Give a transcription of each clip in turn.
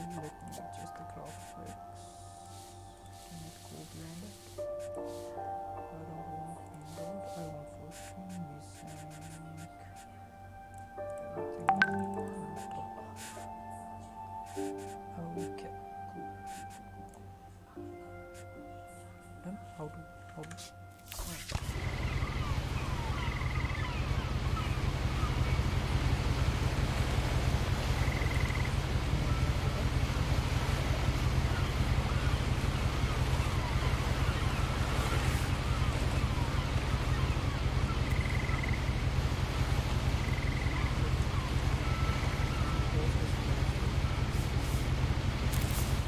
Let me adjust the graphics. Can it go beyond it? I don't want windows. I want full screen. Everything. Okay, cool. Then how to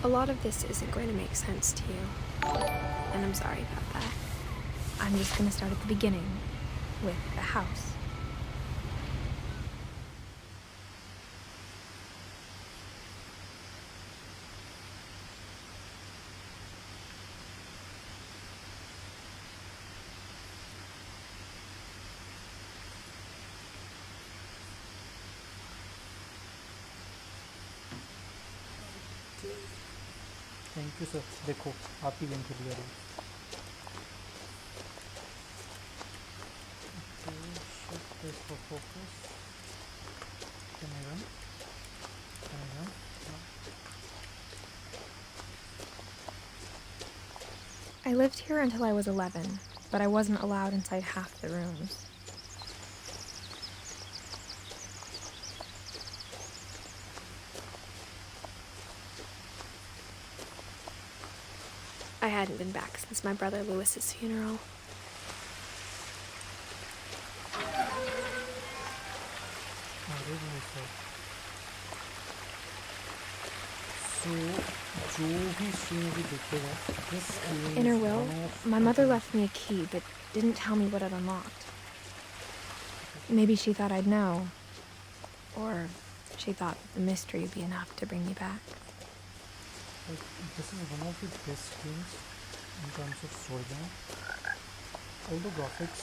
A lot of this isn't going to make sense to you, and I'm sorry about that. I'm just going to start at the beginning, with the house. Thank you sir. देखो आप ही game खेल रहे हो. Shift this for focus. Can I run? Can I run? No. I lived here until I was 11, but I wasn't allowed inside half the rooms. I hadn't been back since my brother Lewis's funeral. In her will, my mother left me a key, but didn't tell me what it unlocked. Maybe she thought I'd know, or she thought that the mystery would be enough to bring me back. This is one of the best games in terms of storyline. Although graphics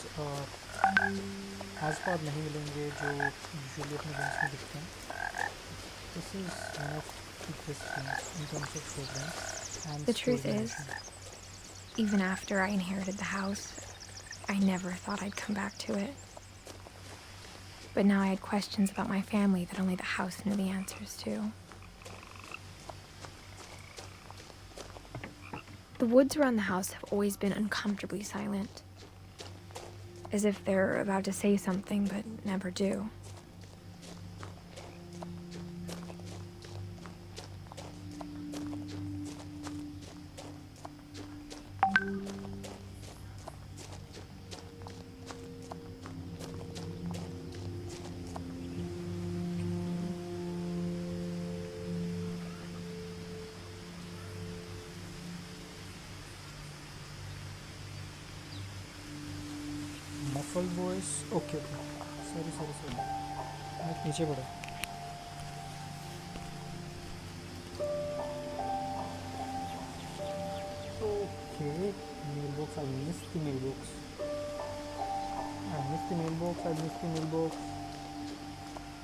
as far नहीं मिलेंगे जो usually अपने games में दिखते हैं. This is one of the best games in terms of storyline and the truth is, even after I inherited the house, I never thought I'd come back to it. But now I had questions about my family that only the house knew the answers to. The woods around the house have always been uncomfortably silent, as if they're about to say something but never do. Muffled voice. Okay. Sorry. मैं नीचे बढ़ा. Okay. Mailbox. I missed the mailbox.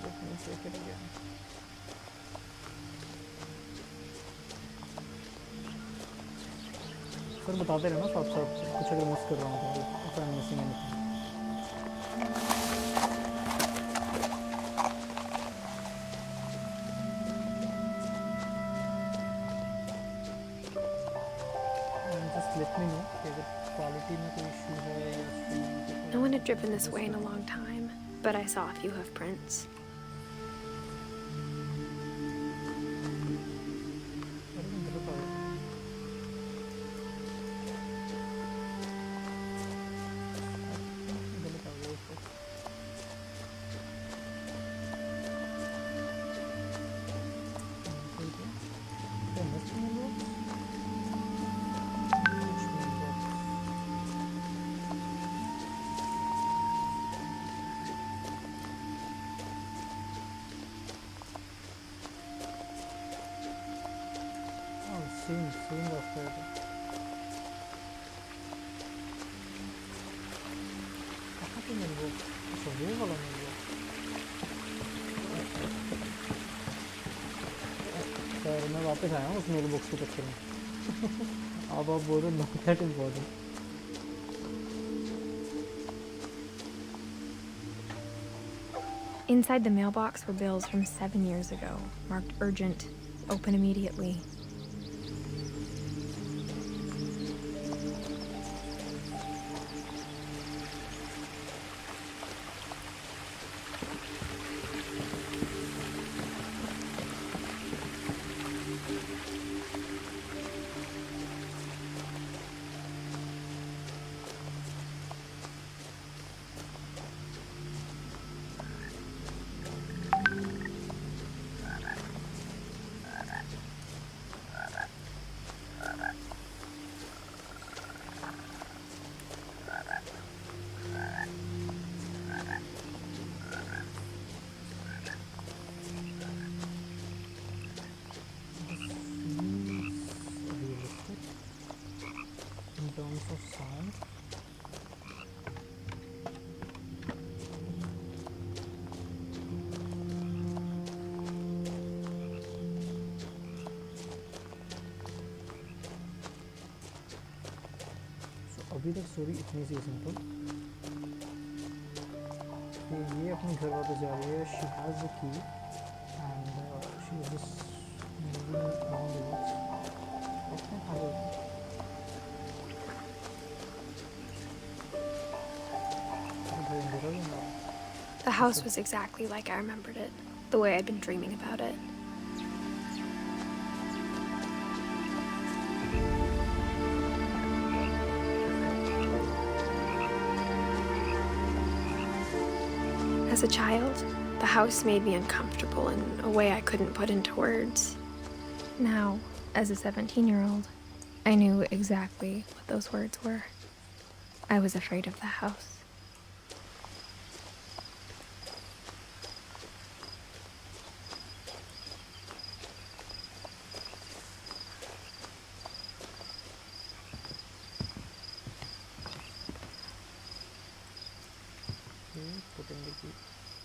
Let me check it again. Sir बताते रहना साथ कुछ अगर miss कर रहा हूँ तो if I'm missing anything. No one had driven this way in a long time, but I saw a few hoof prints. Seeing after it. कहाँ पे मिल गया? अच्छा वो वाला मिल गया. यार मैं वापस आया हूँ उस मेल बॉक्स के चक्कर में अब आप बोल रहे not that important Inside the mailbox were bills from 7 years ago, marked urgent, open immediately. of sound. So अभी तक स्टोरी इतनी सी सिंपल कि ये अपने घर वापस जा रही है. She has the key and she is just moving around the woods. Let me have a The house was exactly like I remembered it, the way I'd been dreaming about it. As a child, the house made me uncomfortable in a way I couldn't put into words. Now, as a 17-year-old, I knew exactly what those words were. I was afraid of the house.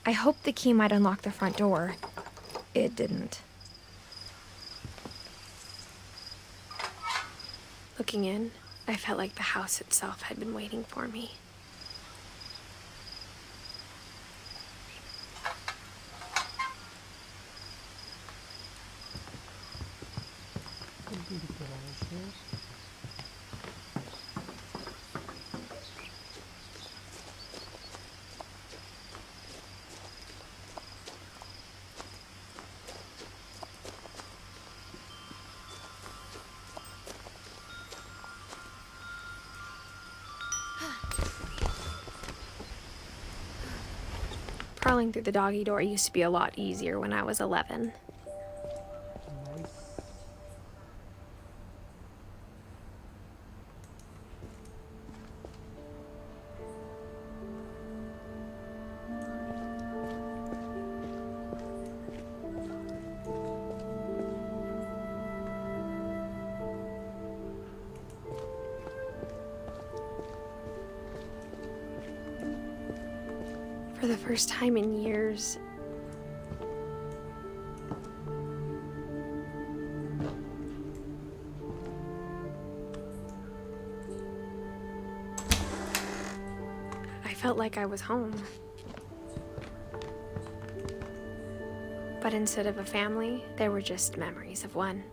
I hoped the key might unlock the front door. It didn't. Looking in, I felt like the house itself had been waiting for me. Crawling through the doggy door used to be a lot easier when I was 11. For the first time in years, I felt like I was home. But instead of a family, there were just memories of one.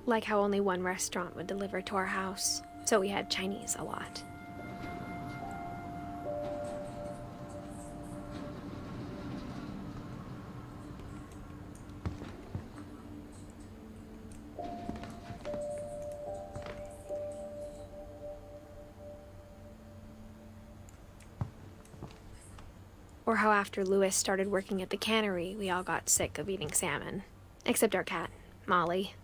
Like how only one restaurant would deliver to our house, so we had Chinese a lot. Or how after Louis started working at the cannery, we all got sick of eating salmon. Except our cat, Molly.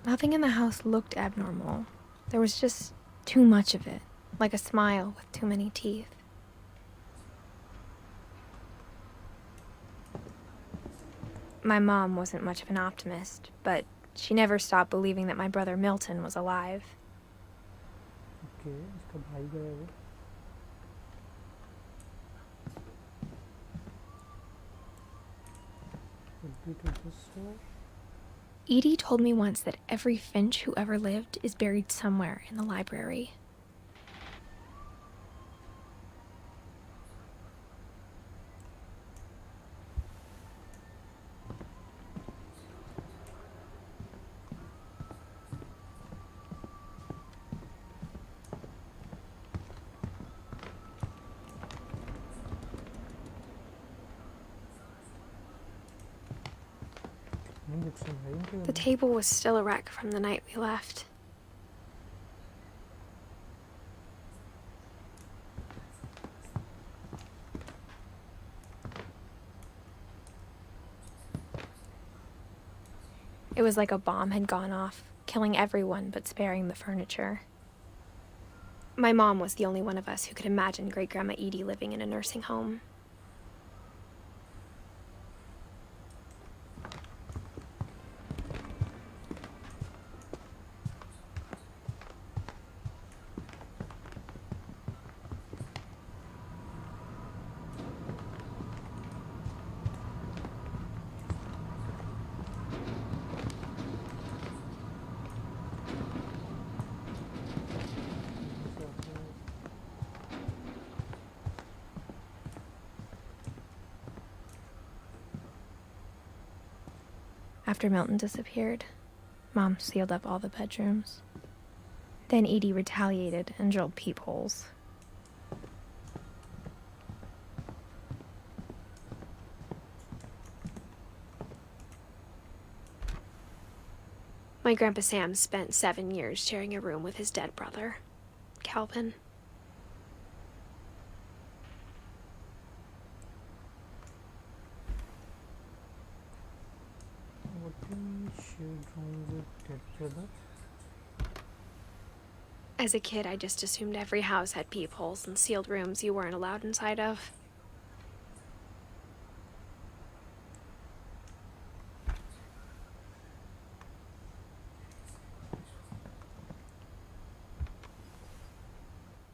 Nothing in the house looked abnormal. There was just too much of it, like a smile with too many teeth. My mom wasn't much of an optimist, but she never stopped believing that my brother Milton was alive. Okay इसका भाई गया है वो. Repeat register. Edie told me once that every Finch who ever lived is buried somewhere in the library. The table was still a wreck from the night we left. It was like a bomb had gone off, killing everyone but sparing the furniture. My mom was the only one of us who could imagine Great-Grandma Edie living in a nursing home. After Milton disappeared, Mom sealed up all the bedrooms. Then Edie retaliated and drilled peepholes. My Grandpa Sam spent 7 years sharing a room with his dead brother, Calvin. As a kid, I just assumed every house had peepholes and sealed rooms you weren't allowed inside of.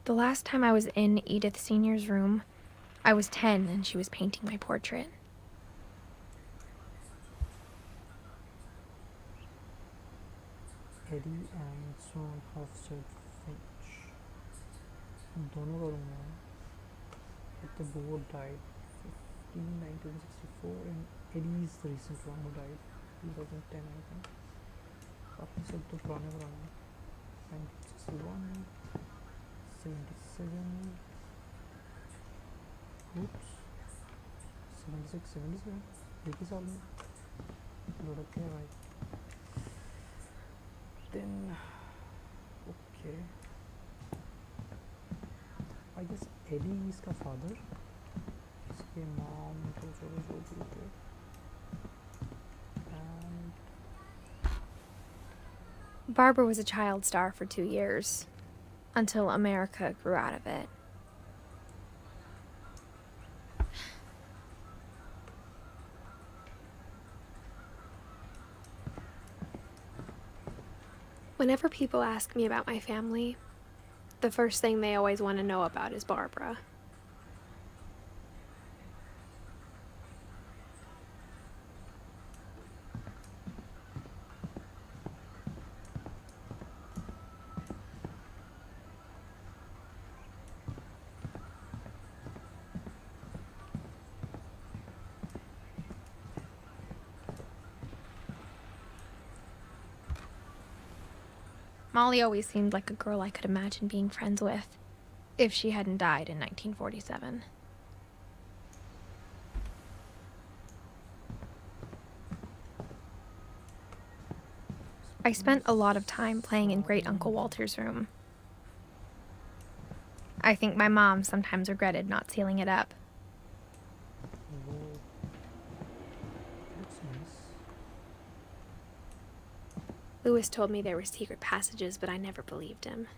The last time I was in Edith Sr.'s room, I was 10 and she was painting my portrait. Eddie and Swan Hofstad Finch. दोनों का room है. But the both died 1964 and Eddie's the recent one who died 2010 I think. बाकी सब तो पुराने हैं. 1961 77 oops 76 77 एक ही साल में दो रखे हैं भाई. Then okay I guess Eddie is का father. इसके mom तो चलो जो भी थे. And Barbara was a child star for 2 years, until America grew out of it. Whenever people ask me about my family, the first thing they always want to know about is Barbara. Molly always seemed like a girl I could imagine being friends with, if she hadn't died in 1947. I spent a lot of time playing in Great Uncle Walter's room. I think my mom sometimes regretted not sealing it up. Lewis told me there were secret passages, but I never believed him.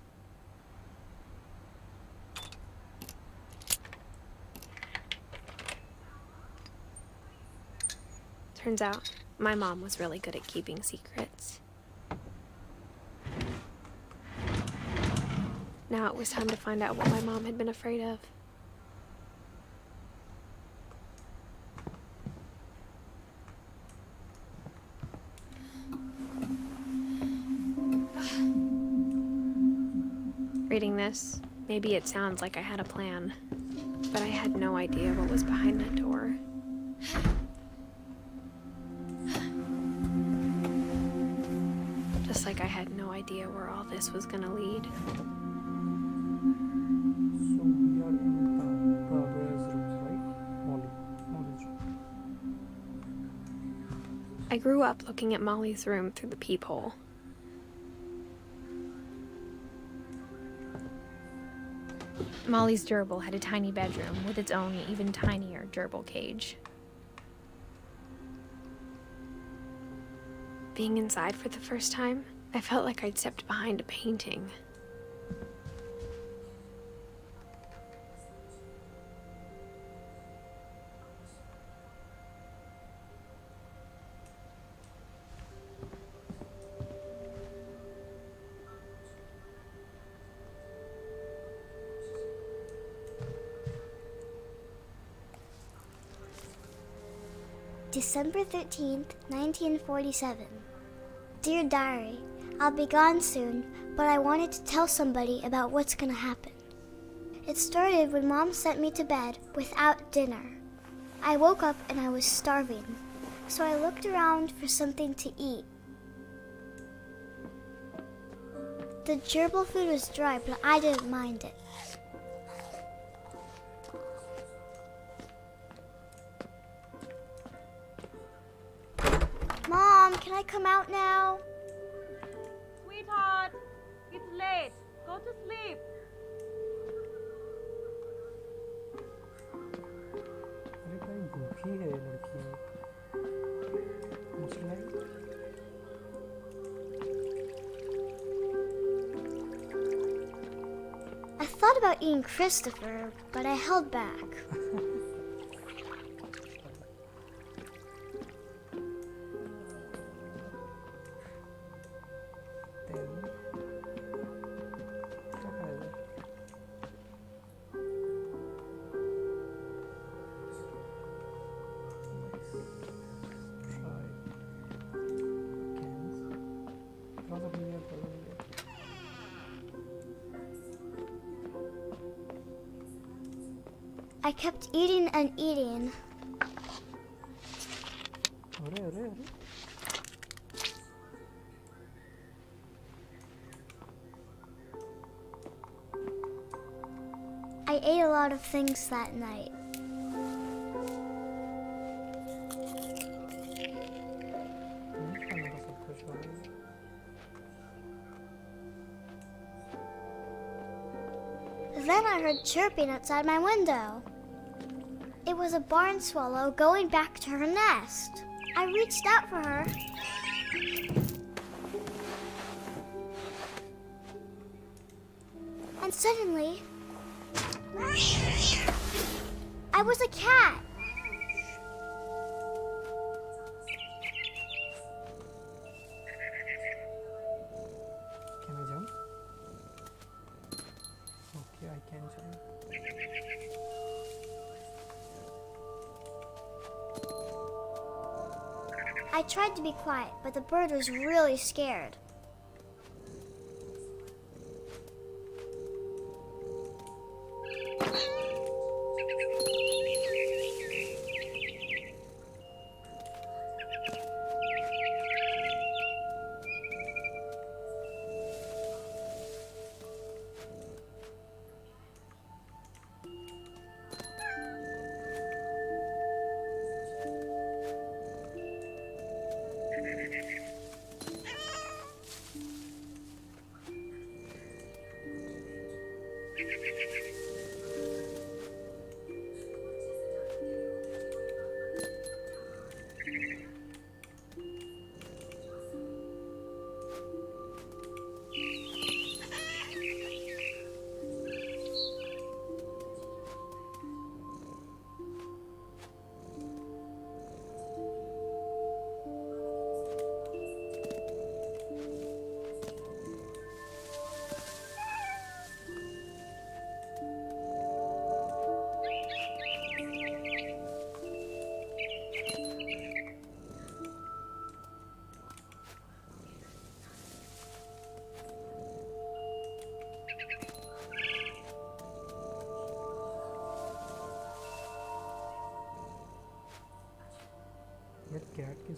Turns out, my mom was really good at keeping secrets. Now it was time to find out what my mom had been afraid of. Reading this, maybe it sounds like I had a plan, but I had no idea what was behind that door. Just like I had no idea where all this was gonna lead. So we are in Barbara's rooms, right? Molly's room. I grew up looking at Molly's room through the peephole. Molly's gerbil had a tiny bedroom with its own even tinier gerbil cage. Being inside for the first time, I felt like I'd stepped behind a painting. December 13th, 1947. Dear Diary, I'll be gone soon, but I wanted to tell somebody about what's gonna happen. It started when Mom sent me to bed without dinner. I woke up and I was starving, so I looked around for something to eat. The gerbil food was dry, but I didn't mind it. Mom, can I come out now? Sweetheart, it's late. Go to sleep. अरे भाई भूखी है लड़की मसला है I thought about eating Christopher, but I held back. I kept eating and eating. I ate a lot of things that night. Then I heard chirping outside my window. It was a barn swallow going back to her nest. I reached out for her. And suddenly, I was a cat. Can I jump? Okay, I can jump. I tried to be quiet, but the bird was really scared.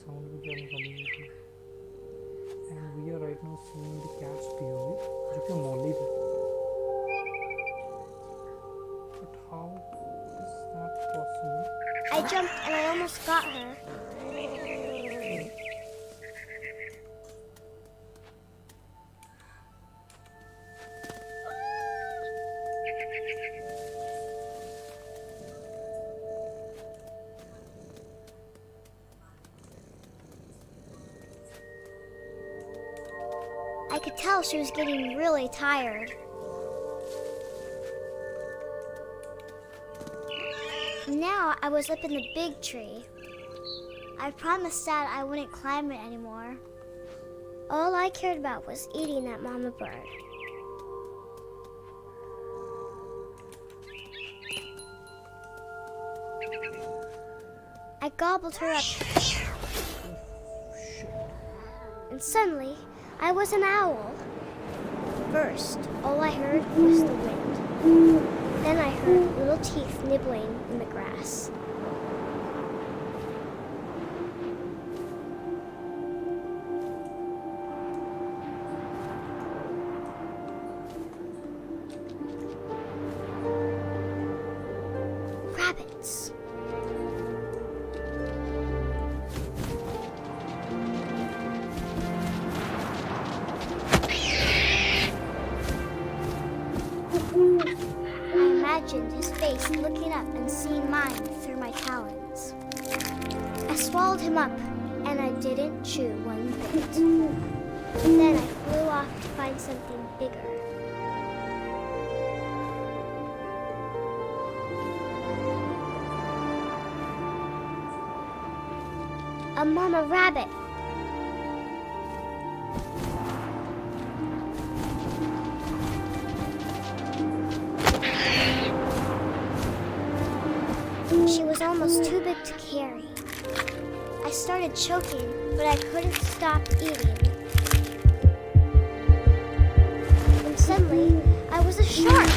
Sound भी क्या निकाली हुई थी. And we are right now seeing the cat's POV, जो कि मौली थी. But how is that possible? I jumped and I almost got her. I could tell she was getting really tired. Now I was up in the big tree. I promised Dad I wouldn't climb it anymore. All I cared about was eating that mama bird. I gobbled her up. And suddenly, I was an owl. First, all I heard was the wind. Then I heard little teeth nibbling in the grass. Rabbits. I imagined his face looking up and seeing mine through my talons. I swallowed him up, and I didn't chew one bit. Then I flew off to find something bigger. A mama rabbit. She was almost too big to carry. I started choking, but I couldn't stop eating. And suddenly, I was a shark.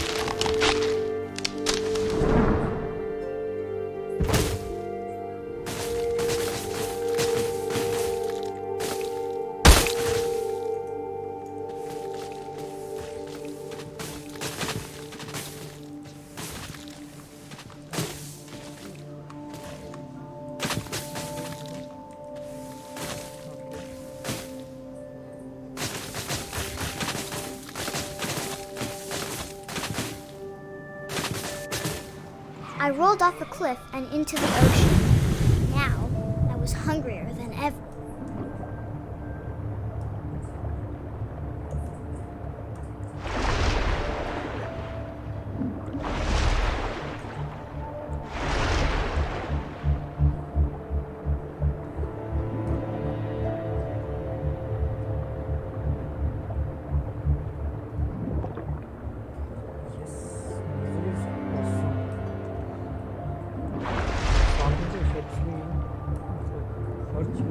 I rolled off the cliff and into the ocean. Now, I was hungrier than ever. Her cheese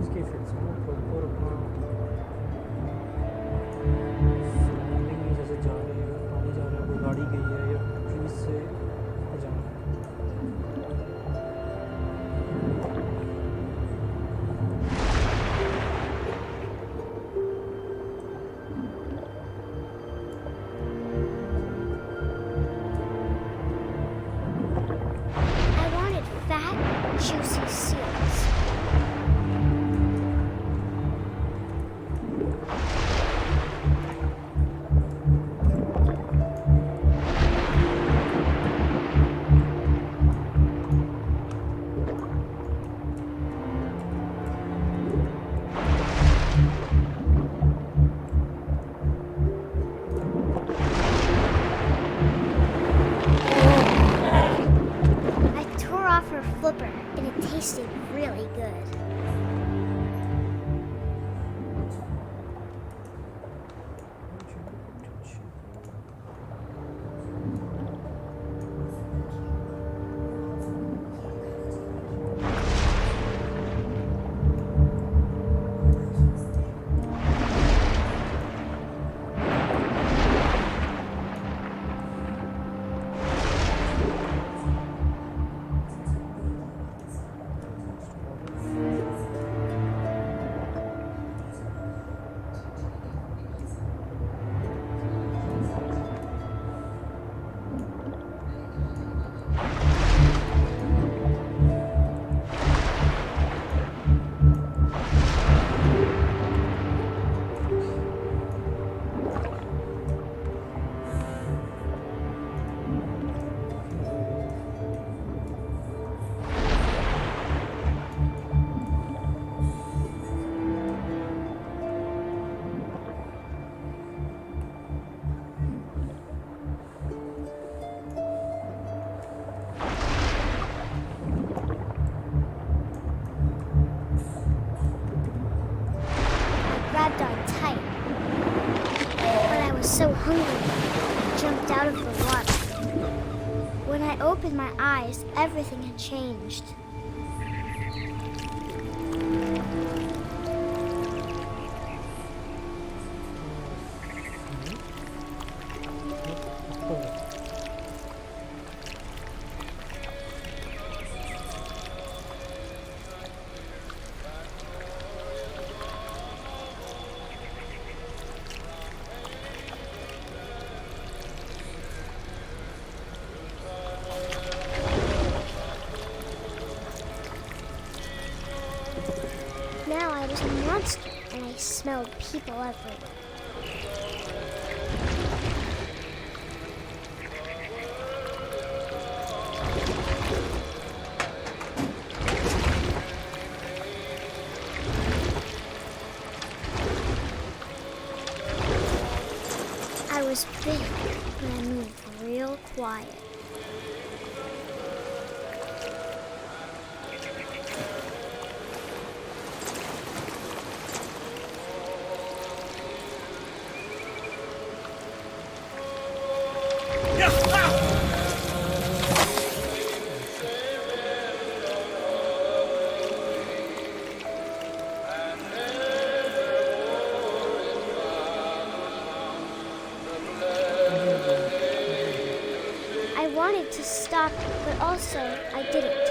so hungry, I jumped out of the water. When I opened my eyes, everything had changed. Now I was a monster, and I smelled people everywhere. I was big, but I moved real quiet. I wanted to stop, but also I didn't.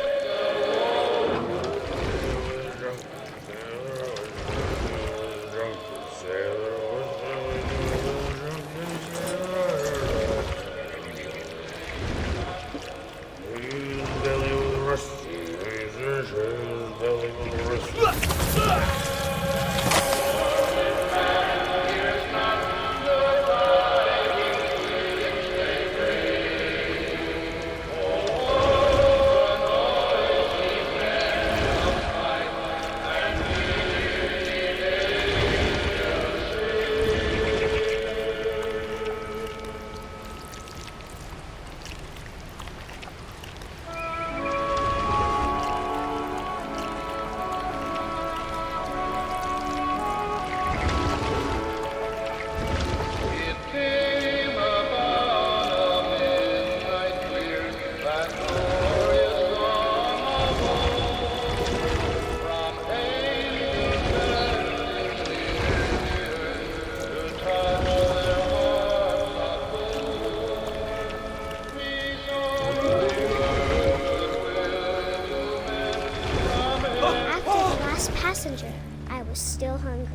Passenger, I was still hungry.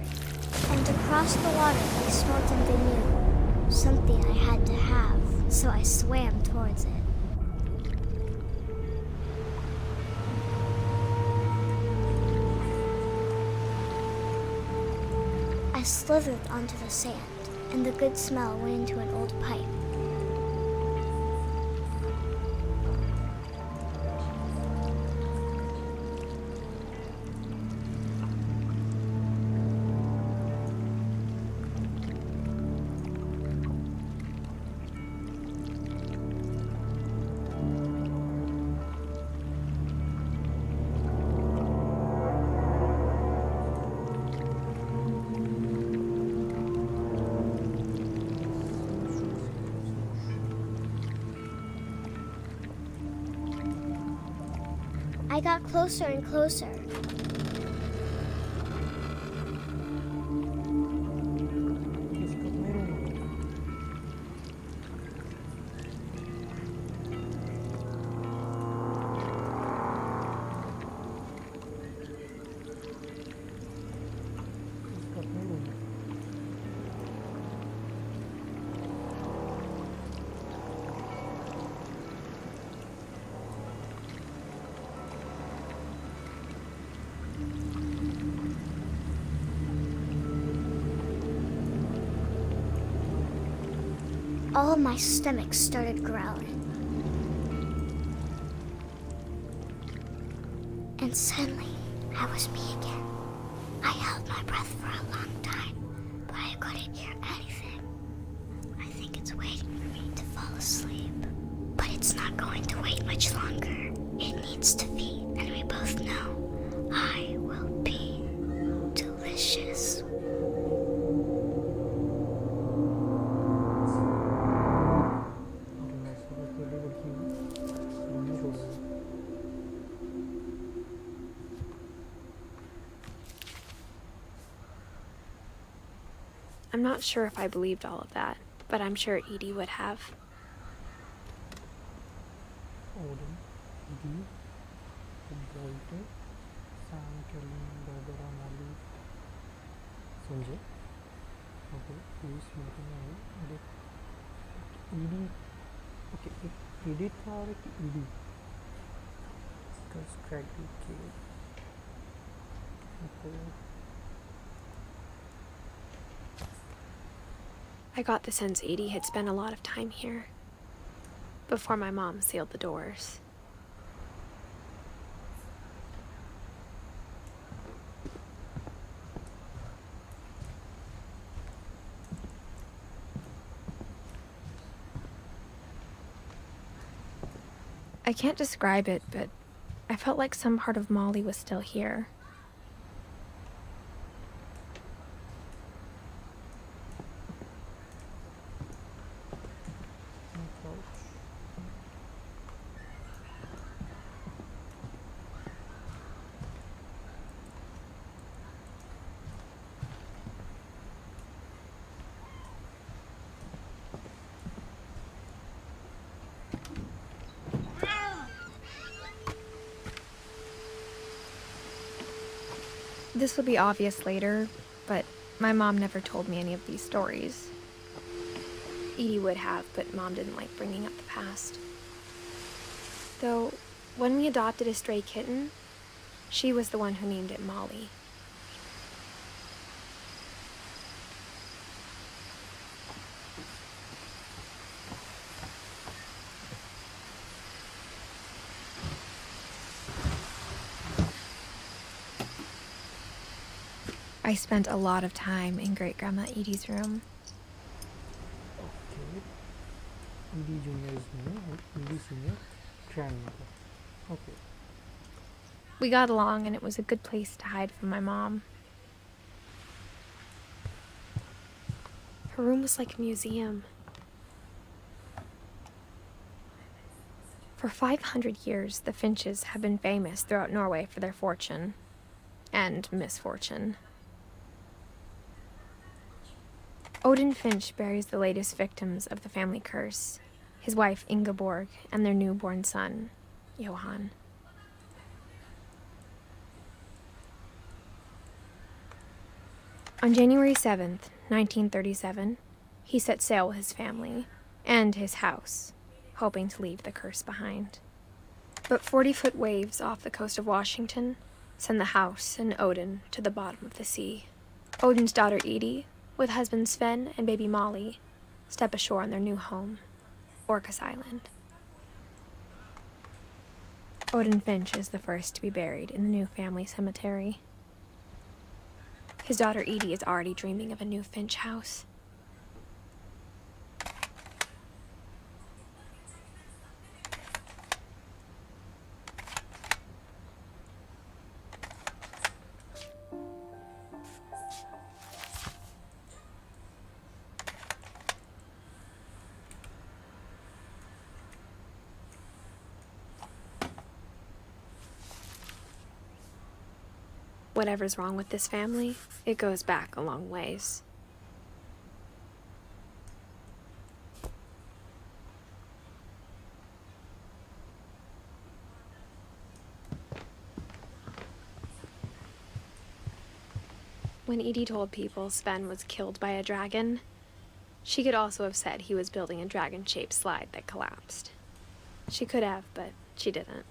And to cross the water, I smelled something new. Something I had to have, so I swam towards it. I slithered onto the sand, and the good smell went into an old pipe. I got closer and closer. All of my stomach started growling. And suddenly, I was me again. I held my breath for a long time, but I couldn't hear anything. I think it's waiting for me to fall asleep. But it's not going to wait much longer. It needs to feed, and we both know I will be delicious. not sure if I believed all of that, but I'm sure Edie would have. Odin, Edith, Walter, Sam, Kellen, Barbara, Molly, Sanjay. Okay, who is making Edith? Edie. Okay, Edith or Edie? Because Craig okay. I got the sense Edie had spent a lot of time here before my mom sealed the doors. I can't describe it, but I felt like some part of Molly was still here. This will be obvious later, but my mom never told me any of these stories. Edie would have, but Mom didn't like bringing up the past. Though, when we adopted a stray kitten, she was the one who named it Molly. I spent a lot of time in Great-Grandma Edie's room. Okay. Edie Junior is new, Edie Senior, grandmother. Okay. We got along, and it was a good place to hide from my mom. Her room was like a museum. For 500 years, the Finches have been famous throughout Norway for their fortune and misfortune. Odin Finch buries the latest victims of the family curse, his wife Ingeborg and their newborn son, Johan. On January 7th, 1937, he set sail with his family and his house, hoping to leave the curse behind. But 40-foot waves off the coast of Washington send the house and Odin to the bottom of the sea. Odin's daughter Edie, with husband Sven and baby Molly, step ashore on their new home, Orcas Island. Odin Finch is the first to be buried in the new family cemetery. His daughter Edie is already dreaming of a new Finch house. Whatever's wrong with this family, it goes back a long ways. When Edie told people Sven was killed by a dragon, she could also have said he was building a dragon-shaped slide that collapsed. She could have, but she didn't.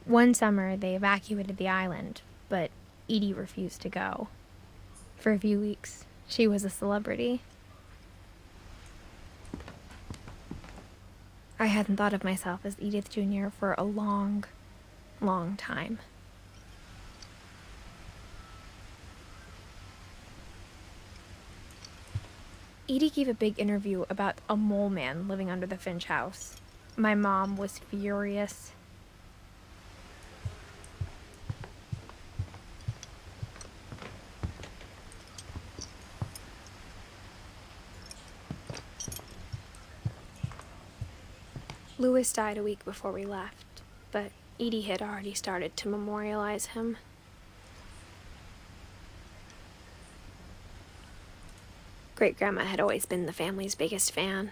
One summer, they evacuated the island, but Edie refused to go. For a few weeks, she was a celebrity. I hadn't thought of myself as Edith Jr. for a long, long time. Edie gave a big interview about a mole man living under the Finch house. My mom was furious. Louis died a week before we left, but Edie had already started to memorialize him. Great-grandma had always been the family's biggest fan.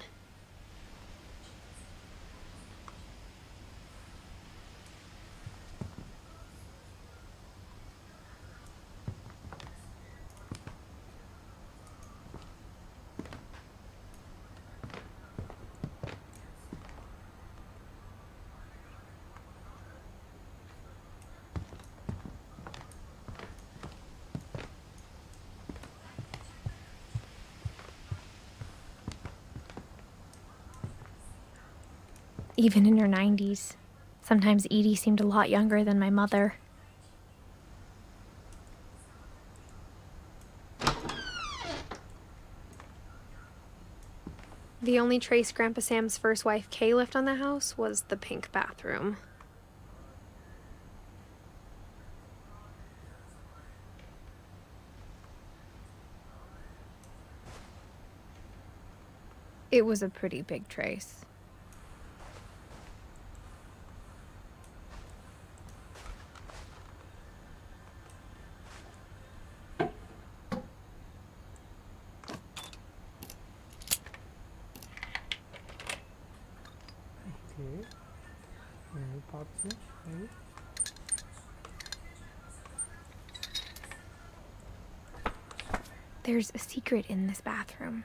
Even in her 90s. Sometimes Edie seemed a lot younger than my mother. The only trace Grandpa Sam's first wife, Kay, left on the house was the pink bathroom. It was a pretty big trace. Okay. Any parts here? Maybe? There's a secret in this bathroom.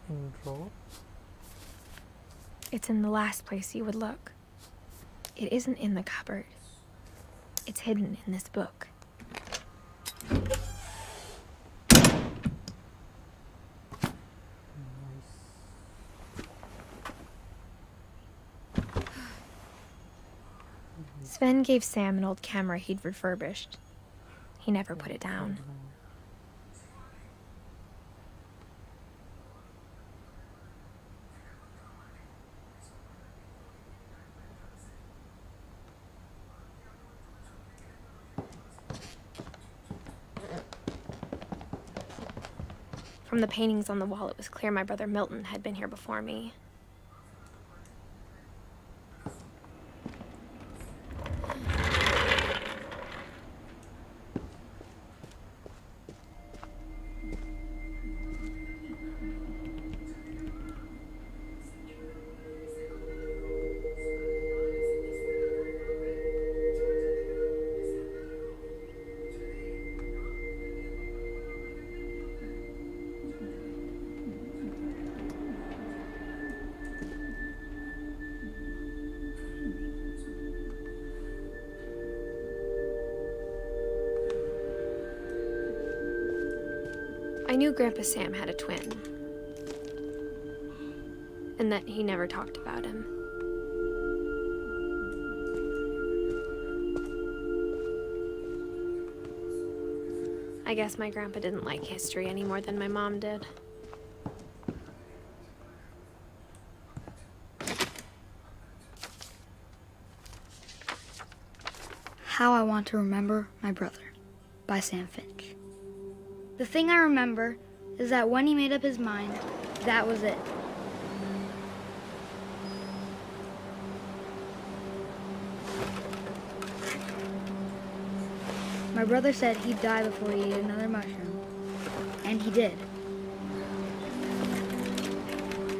In drawer? It's in the last place you would look. It isn't in the cupboard. It's hidden in this book. Sven gave Sam an old camera he'd refurbished. He never put it down. From the paintings on the wall, it was clear my brother Milton had been here before me. I knew Grandpa Sam had a twin, and that he never talked about him. I guess my grandpa didn't like history any more than my mom did. How I Want to Remember My Brother by Sam Finch. The thing I remember is that when he made up his mind, that was it. My brother said he'd die before he ate another mushroom, and he did.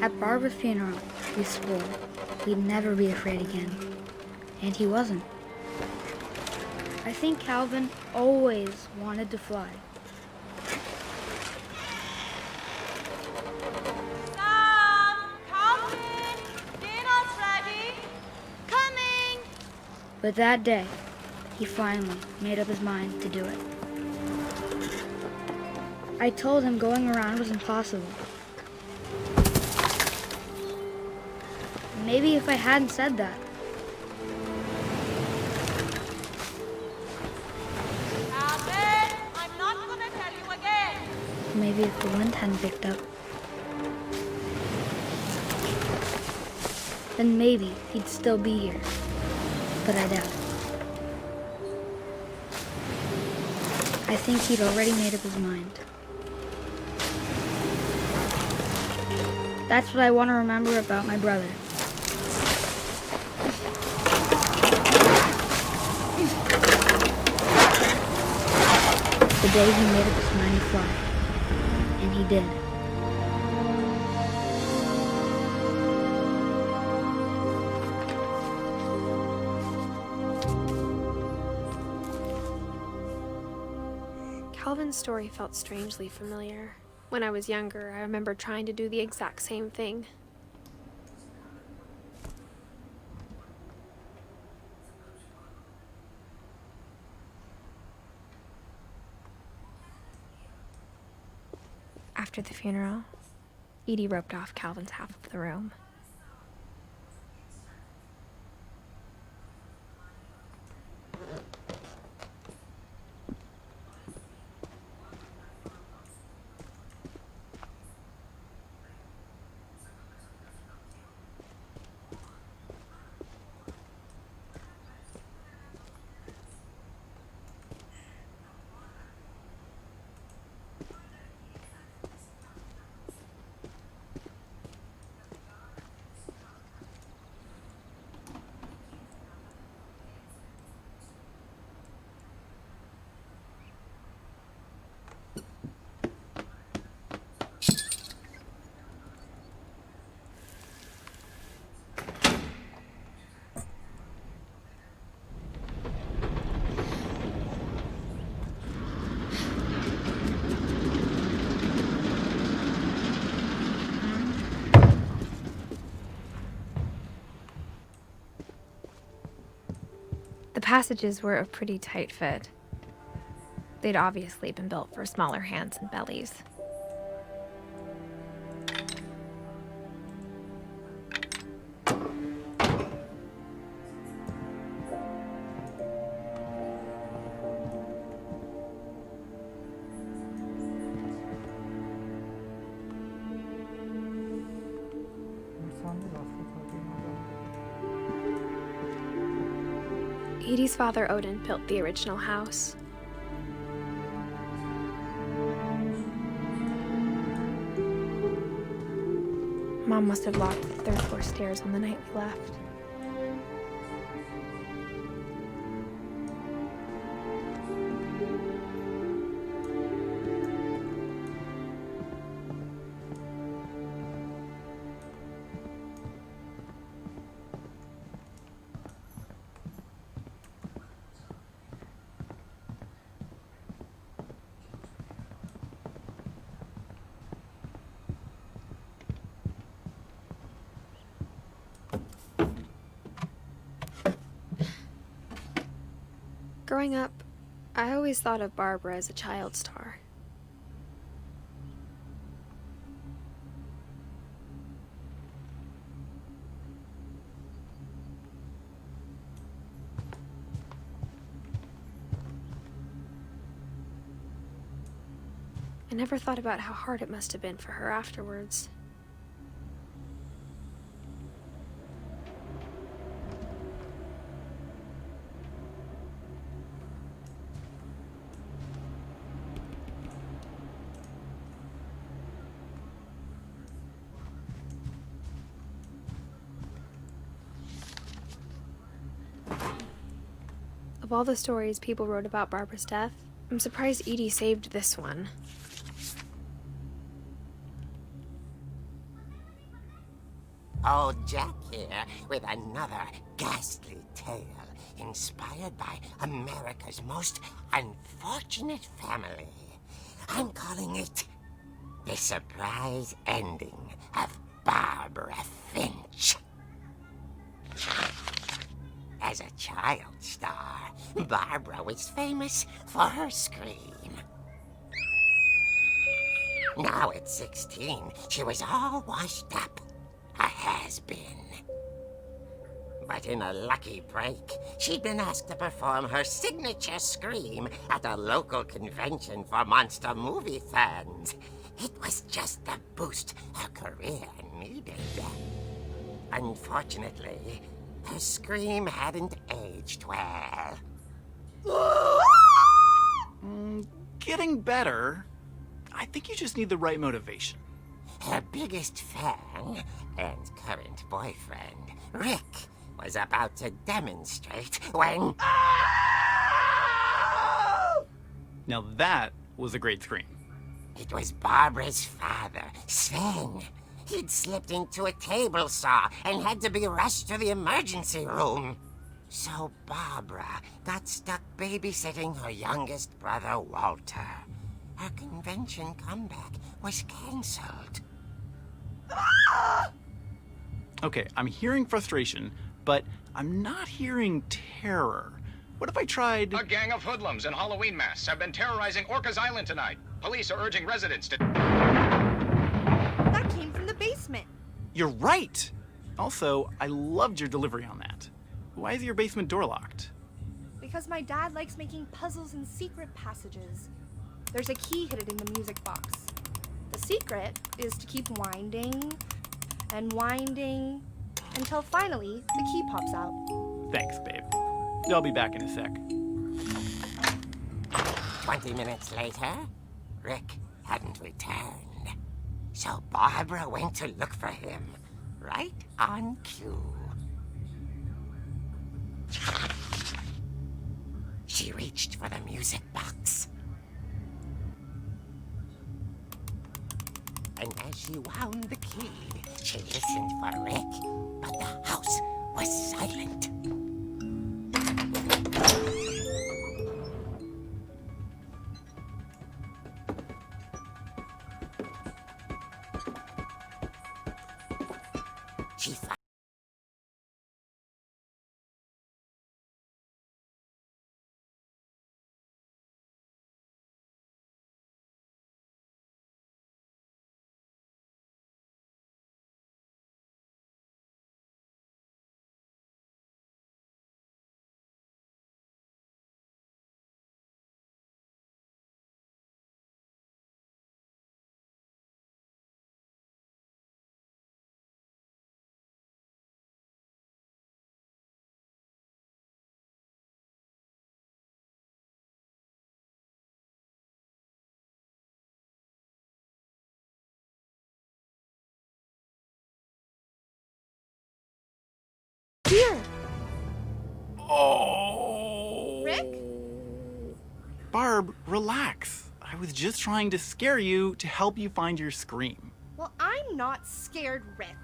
At Barbara's funeral, we swore we'd never be afraid again, and he wasn't. I think Calvin always wanted to fly. Sam, Calvin, dinner's ready. Coming. But that day, he finally made up his mind to do it. I told him going around was impossible. Maybe if I hadn't said that, Calvin, I'm not gonna tell you again. maybe if the wind hadn't picked up, then maybe he'd still be here. But I doubt it. I think he'd already made up his mind. That's what I want to remember about my brother. The day he made up his mind to fly. And he did. Calvin's story felt strangely familiar. When I was younger, I remember trying to do the exact same thing. After the funeral, Edie roped off Calvin's half of the room. The passages were a pretty tight fit. They'd obviously been built for smaller hands and bellies. Edie's father, Odin, built the original house. Mom must have locked the third floor stairs on the night we left. Growing up, I always thought of Barbara as a child star. I never thought about how hard it must have been for her afterwards. Of all the stories people wrote about Barbara's death, I'm surprised Edie saved this one. Old Jack here with another ghastly tale inspired by America's most unfortunate family. I'm calling it The Surprise Ending of Barbara Finch. As a child star, Barbara was famous for her scream. Now at 16, she was all washed up, a has-been. But in a lucky break, she'd been asked to perform her signature scream at a local convention for monster movie fans. It was just the boost her career needed. Unfortunately, her scream hadn't aged well. Getting better. I think you just need the right motivation. her biggest fan and current boyfriend, Rick, was about to demonstrate when... Now that was a great scream. It was Barbara's father, Sven. He'd slipped into a table saw and had to be rushed to the emergency room. So Barbara got stuck babysitting her youngest brother, Walter. Her convention comeback was cancelled. Okay, I'm hearing frustration, but I'm not hearing terror. What if I tried... A gang of hoodlums in Halloween masks have been terrorizing Orcas Island tonight. Police are urging residents to... That came from the basement. You're right! Also, I loved your delivery on that. Why is your basement door locked? Because my dad likes making puzzles and secret passages. There's a key hidden in the music box. The secret is to keep winding and winding until finally the key pops out. Thanks, babe. I'll be back in a sec. 20 minutes later, Rick hadn't returned. So Barbara went to look for him, right on cue. She reached for the music box. And as she wound the key, she listened for Rick, but the house was silent. She thought... Here! Oh! Rick? Barb, relax. I was just trying to scare you to help you find your scream. Well, I'm not scared, Rick.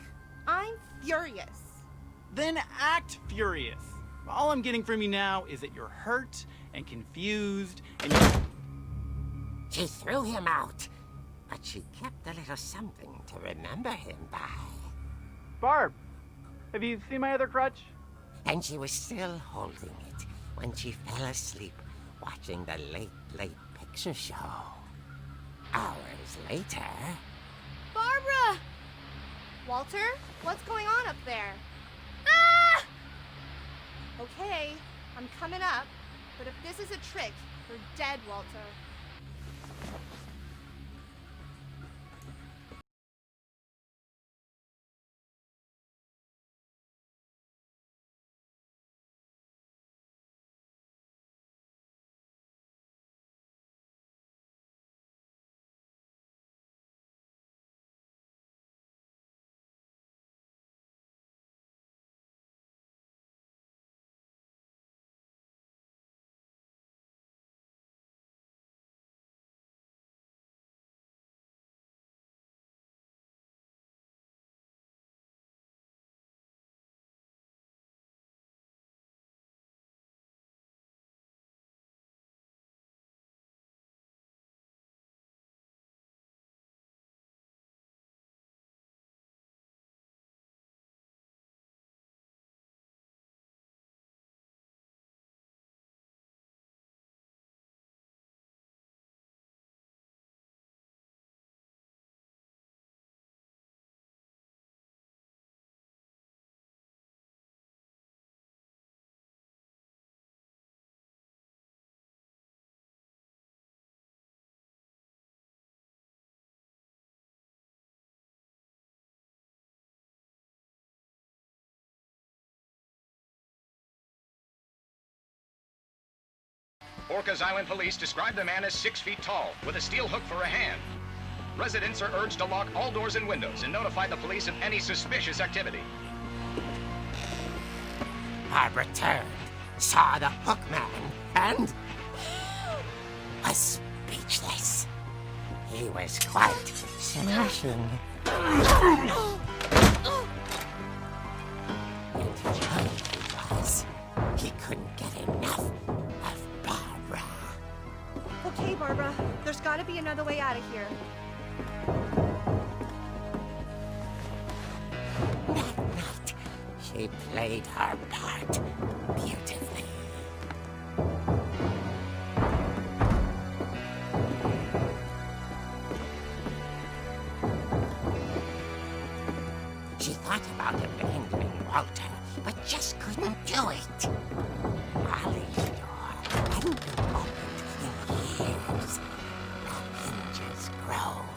I'm furious. Then act furious. All I'm getting from you now is that you're hurt and confused and you're... She threw him out, but she kept a little something to remember him by. Barb, have you seen my other crutch? And she was still holding it when she fell asleep watching the late picture show. Hours later... Barbara! Walter, what's going on up there? Ah! Okay, I'm coming up, but if this is a trick, you're dead, Walter. Orcas Island police describe the man as 6 feet tall, with a steel hook for a hand. Residents are urged to lock all doors and windows and notify the police of any suspicious activity. Barbara turned, saw the hook man, and was speechless. He was quite smashing. And he was. He couldn't get enough of Barbara. Okay, Barbara, there's gotta be another way out of here. That night, she played her part beautifully. She thought about abandoning Walter, but just couldn't do it. Molly's door hadn't been opened in years. The hinges groaned.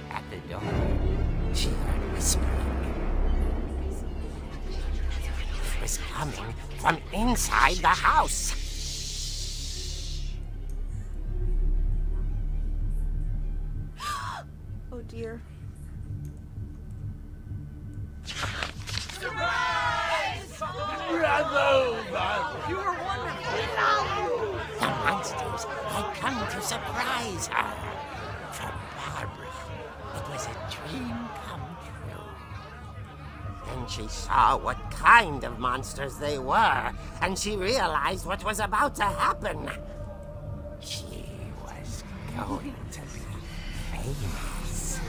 At the door, she heard whispering. It was coming from inside the house. Oh dear. The monsters had come to surprise her. For Barbara, it was a dream come true. Then she saw what kind of monsters they were, and she realized what was about to happen. She was going to be famous.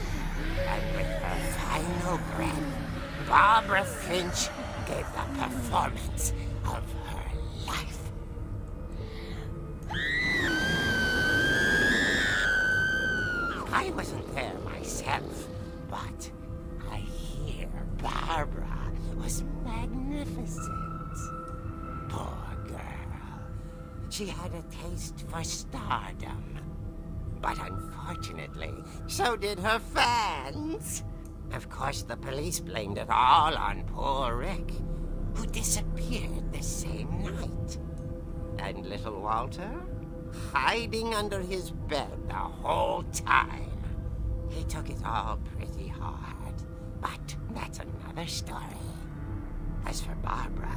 And with her final breath, Barbara Finch gave the performance of her life. I wasn't there myself, but I hear Barbara was magnificent. Poor girl. She had a taste for stardom. But unfortunately, so did her fans. Of course, the police blamed it all on poor Rick, who disappeared the same night. And little Walter? Hiding under his bed the whole time. He took it all pretty hard, but that's another story. As for Barbara,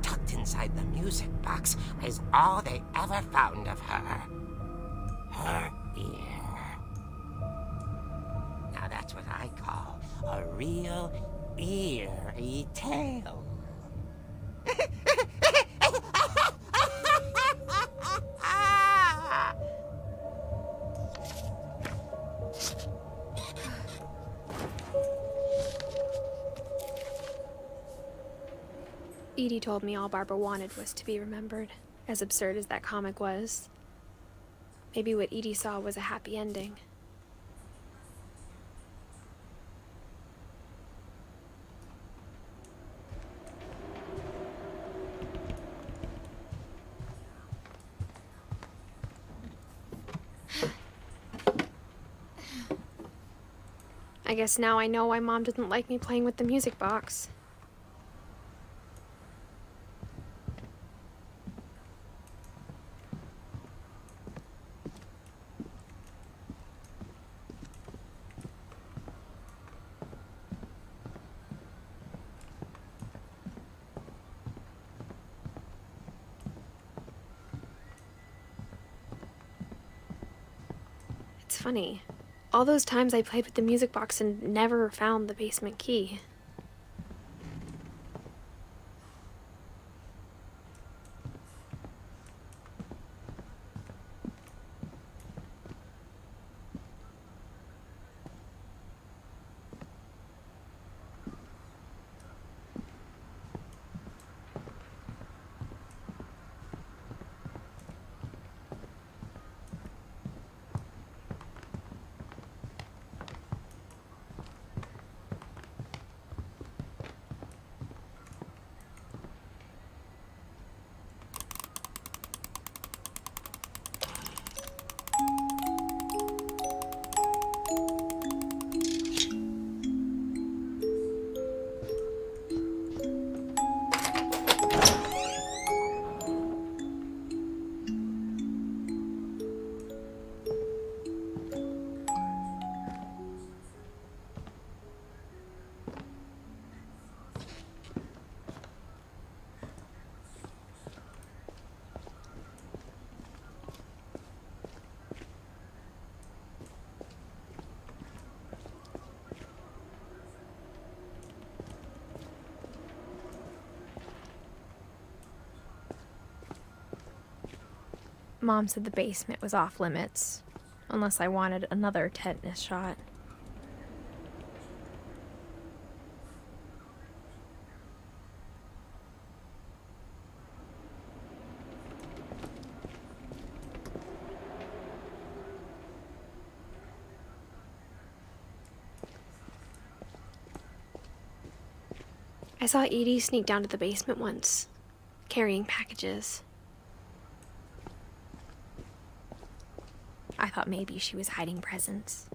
tucked inside the music box was all they ever found of her. Her ear. Now that's what I call a real eerie tale. Edie told me all Barbara wanted was to be remembered, as absurd as that comic was. Maybe what Edie saw was a happy ending. I guess now I know why Mom didn't like me playing with the music box. It's funny. All those times I played with the music box and never found the basement key. Mom said the basement was off limits, unless I wanted another tetanus shot. I saw Edie sneak down to the basement once, carrying packages. I thought maybe she was hiding presents.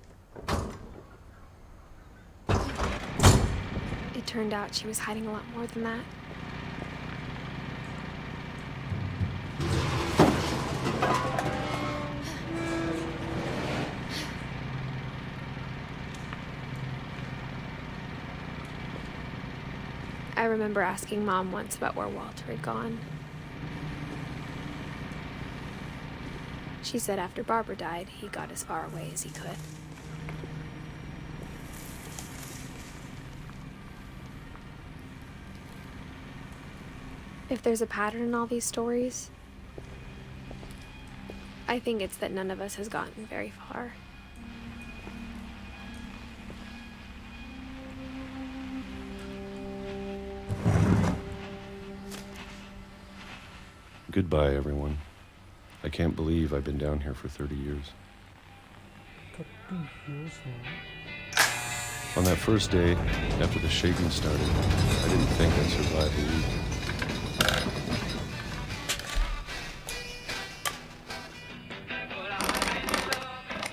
It turned out she was hiding a lot more than that. I remember asking Mom once about where Walter had gone. She said after Barbara died, he got as far away as he could. If there's a pattern in all these stories, I think it's that none of us has gotten very far. Goodbye, everyone. I can't believe I've been down here for 30 years. 30 years now. On that first day, after the shaking started, I didn't think I'd survive a week.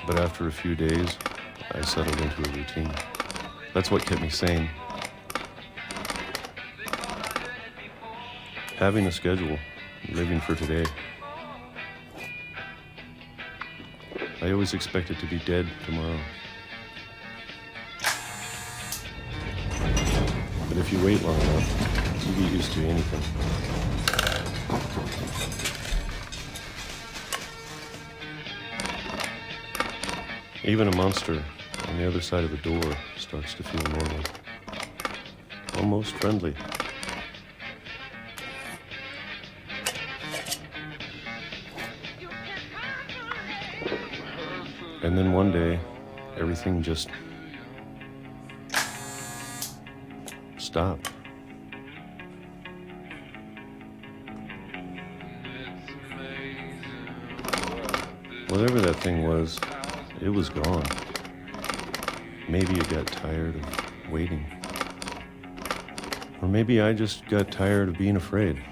But after a few days, I settled into a routine. That's what kept me sane. Having a schedule, living for today. I always expected to be dead tomorrow. But if you wait long enough, you get used to anything. Even a monster on the other side of the door starts to feel normal. Almost friendly. And then one day, everything just stopped. Whatever that thing was, it was gone. Maybe it got tired of waiting. Or maybe I just got tired of being afraid.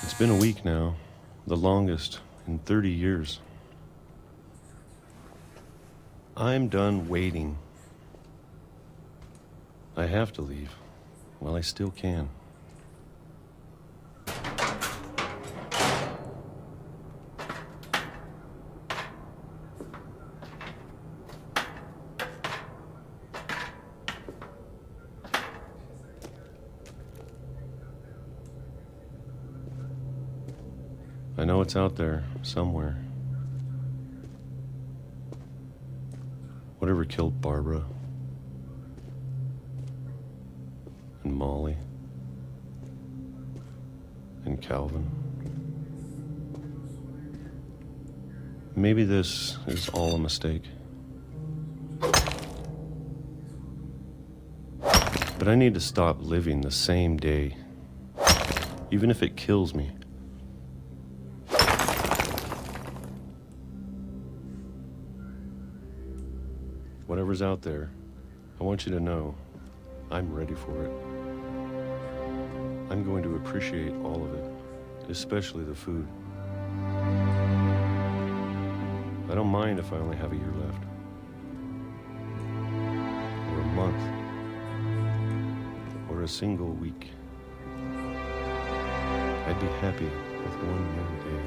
It's been a week now, the longest in 30 years. I'm done waiting. I have to leave while I still can. know it's out there somewhere. Whatever killed Barbara and Molly and Calvin. Maybe this is all a mistake. But I need to stop living the same day, even if it kills me. Whatever's out there, I want you to know I'm ready for it. I'm going to appreciate all of it, especially the food. I don't mind if I only have a year left, or a month, or a single week. I'd be happy with one new day.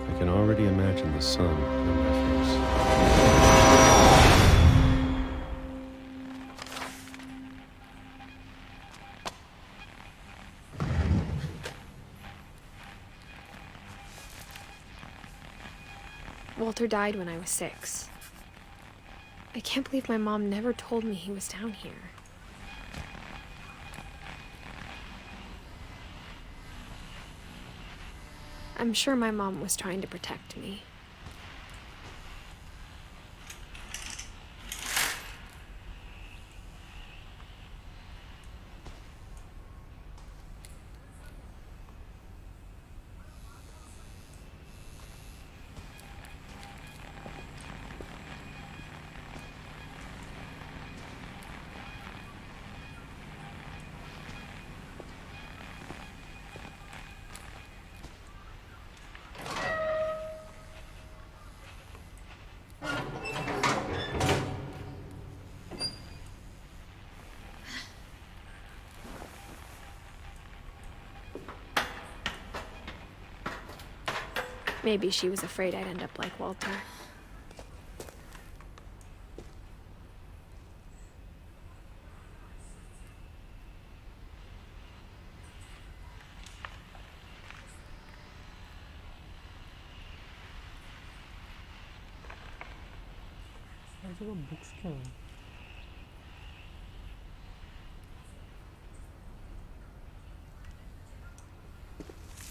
I can already imagine the sun on my face. Walter died when I was 6. I can't believe my mom never told me he was down here. I'm sure my mom was trying to protect me. Maybe she was afraid I'd end up like Walter. ऐसे वो books क्यों हैं?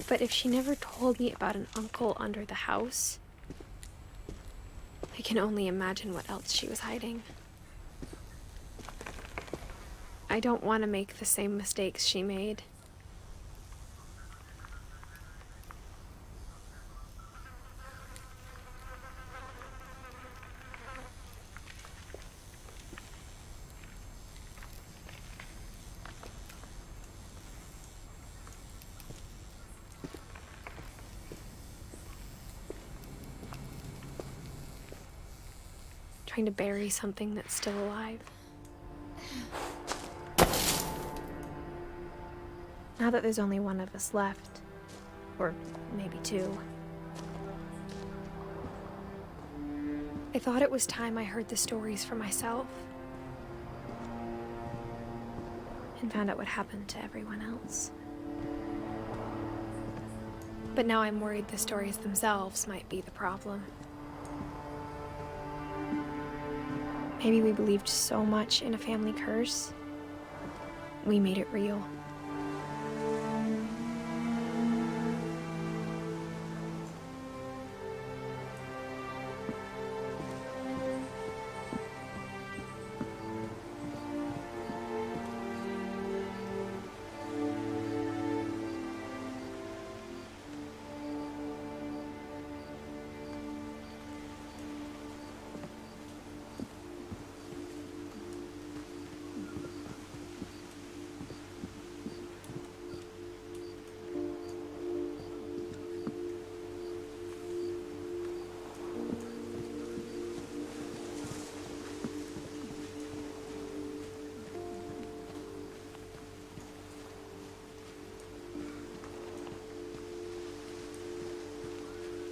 But if she never told me about an uncle under the house, I can only imagine what else she was hiding. I don't want to make the same mistakes she made. Trying to bury something that's still alive. Now that there's only one of us left, or maybe two, I thought it was time I heard the stories for myself and found out what happened to everyone else. But now I'm worried the stories themselves might be the problem. Maybe we believed so much in a family curse, we made it real.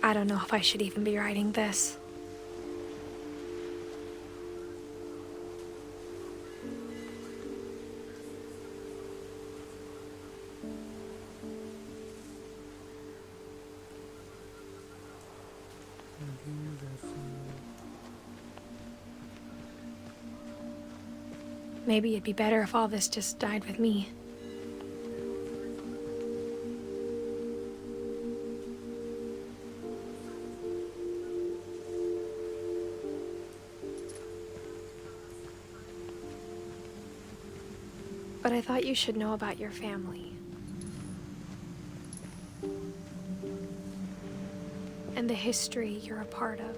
I don't know if I should even be writing this. Maybe it'd be better if all this just died with me. But I thought you should know about your family. And the history you're a part of.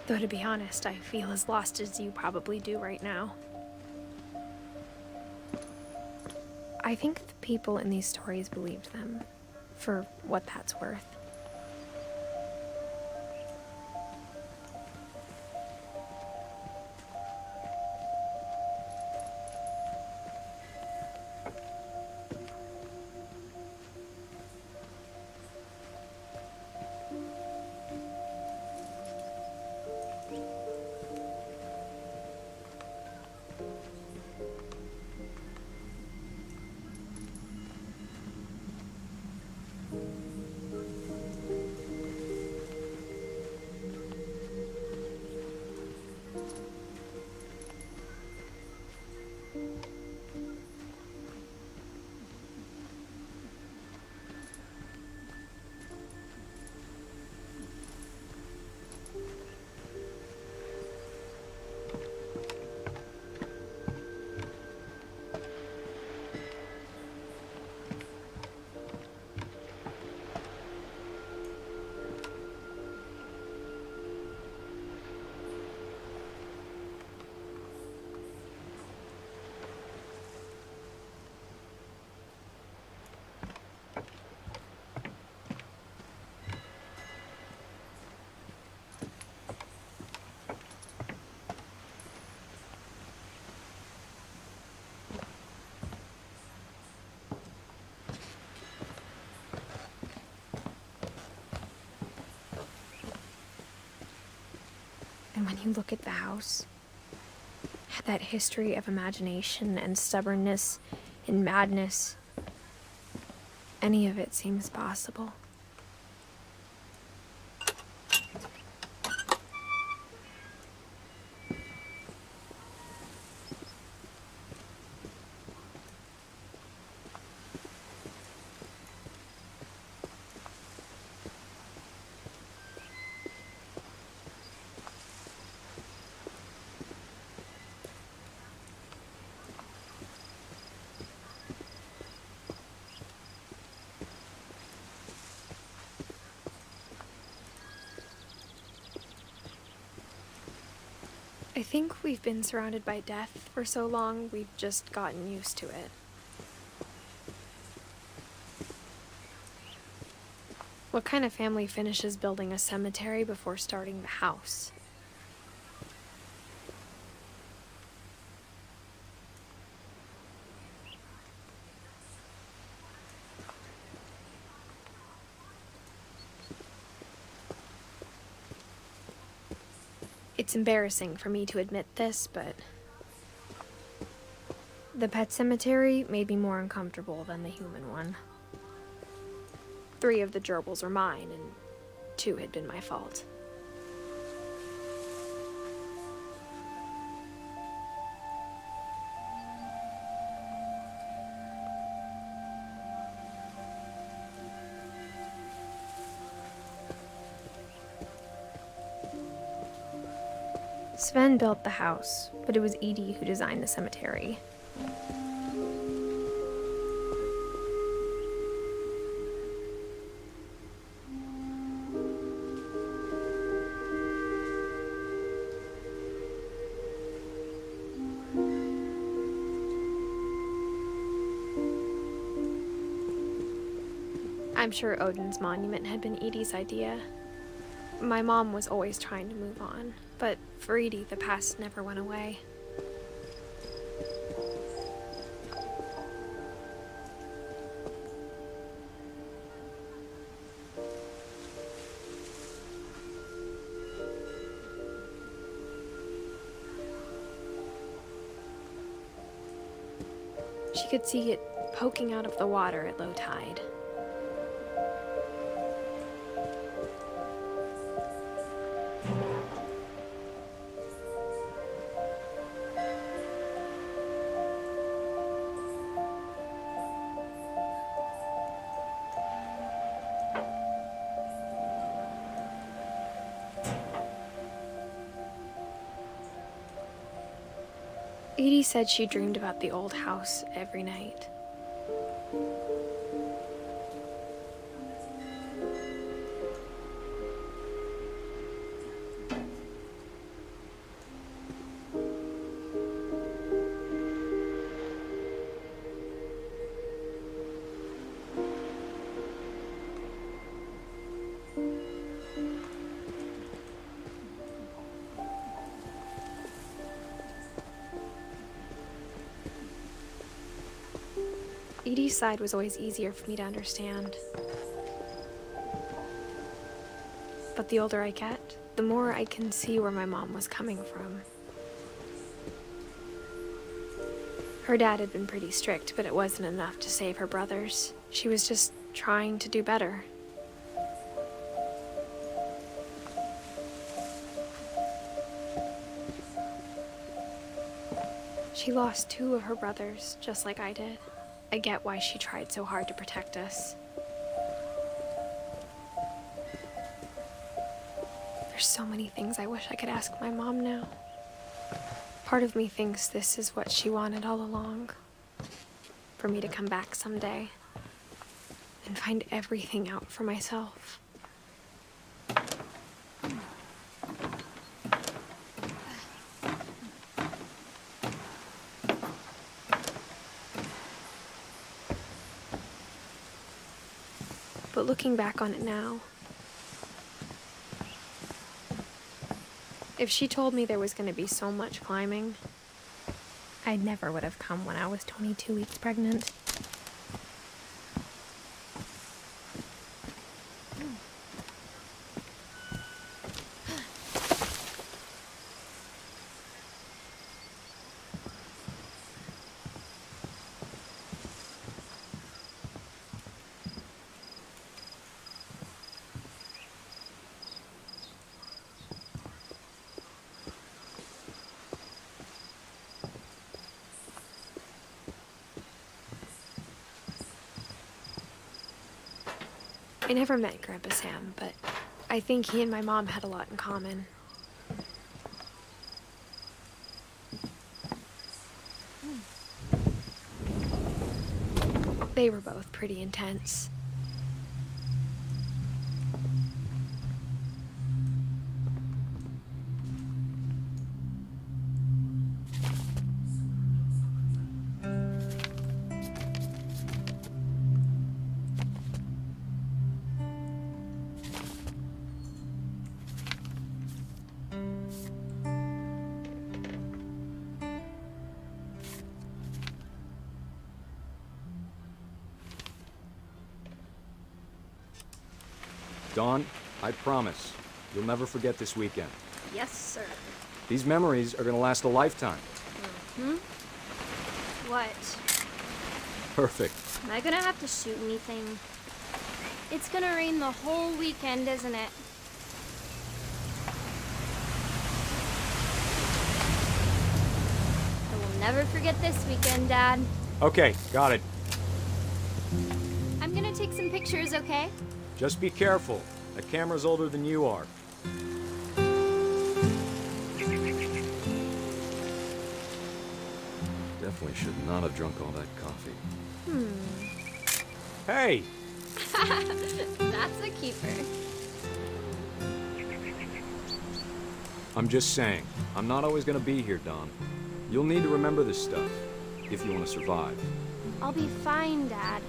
Though to be honest, I feel as lost as you probably do right now. I think the people in these stories believed them, for what that's worth. And when you look at the house, that history of imagination and stubbornness and madness, any of it seems possible. I think we've been surrounded by death for so long, we've just gotten used to it. What kind of family finishes building a cemetery before starting the house? It's embarrassing for me to admit this, but the pet cemetery made me more uncomfortable than the human one. 3 of the gerbils were mine, and 2 had been my fault. Sven built the house, but it was Edith who designed the cemetery. I'm sure Odin's monument had been Edie's idea. My mom was always trying to move on, but for Edie, the past never went away. She could see it poking out of the water at low tide. Edie said she dreamed about the old house every night. Edie's side was always easier for me to understand. But the older I get, the more I can see where my mom was coming from. Her dad had been pretty strict, but it wasn't enough to save her brothers. She was just trying to do better. She lost 2 of her brothers, just like I did. I get why she tried so hard to protect us. There's so many things I wish I could ask my mom now. Part of me thinks this is what she wanted all along. For me to come back someday and find everything out for myself. But looking back on it now, if she told me there was going to be so much climbing, I never would have come when I was 22 weeks pregnant. I never met Grandpa Sam, but I think he and my mom had a lot in common. They were both pretty intense. Dawn, I promise, you'll never forget this weekend. Yes, sir. These memories are gonna last a lifetime. What? Perfect. Am I gonna have to shoot anything? It's gonna rain the whole weekend, isn't it? I will never forget this weekend, Dad. Okay, got it. I'm gonna take some pictures, okay? Just be careful. That camera's older than you are. Definitely should not have drunk all that coffee. Hey! That's a keeper. I'm just saying, I'm not always gonna be here, Dawn. You'll need to remember this stuff, if you want to survive. I'll be fine, Dad.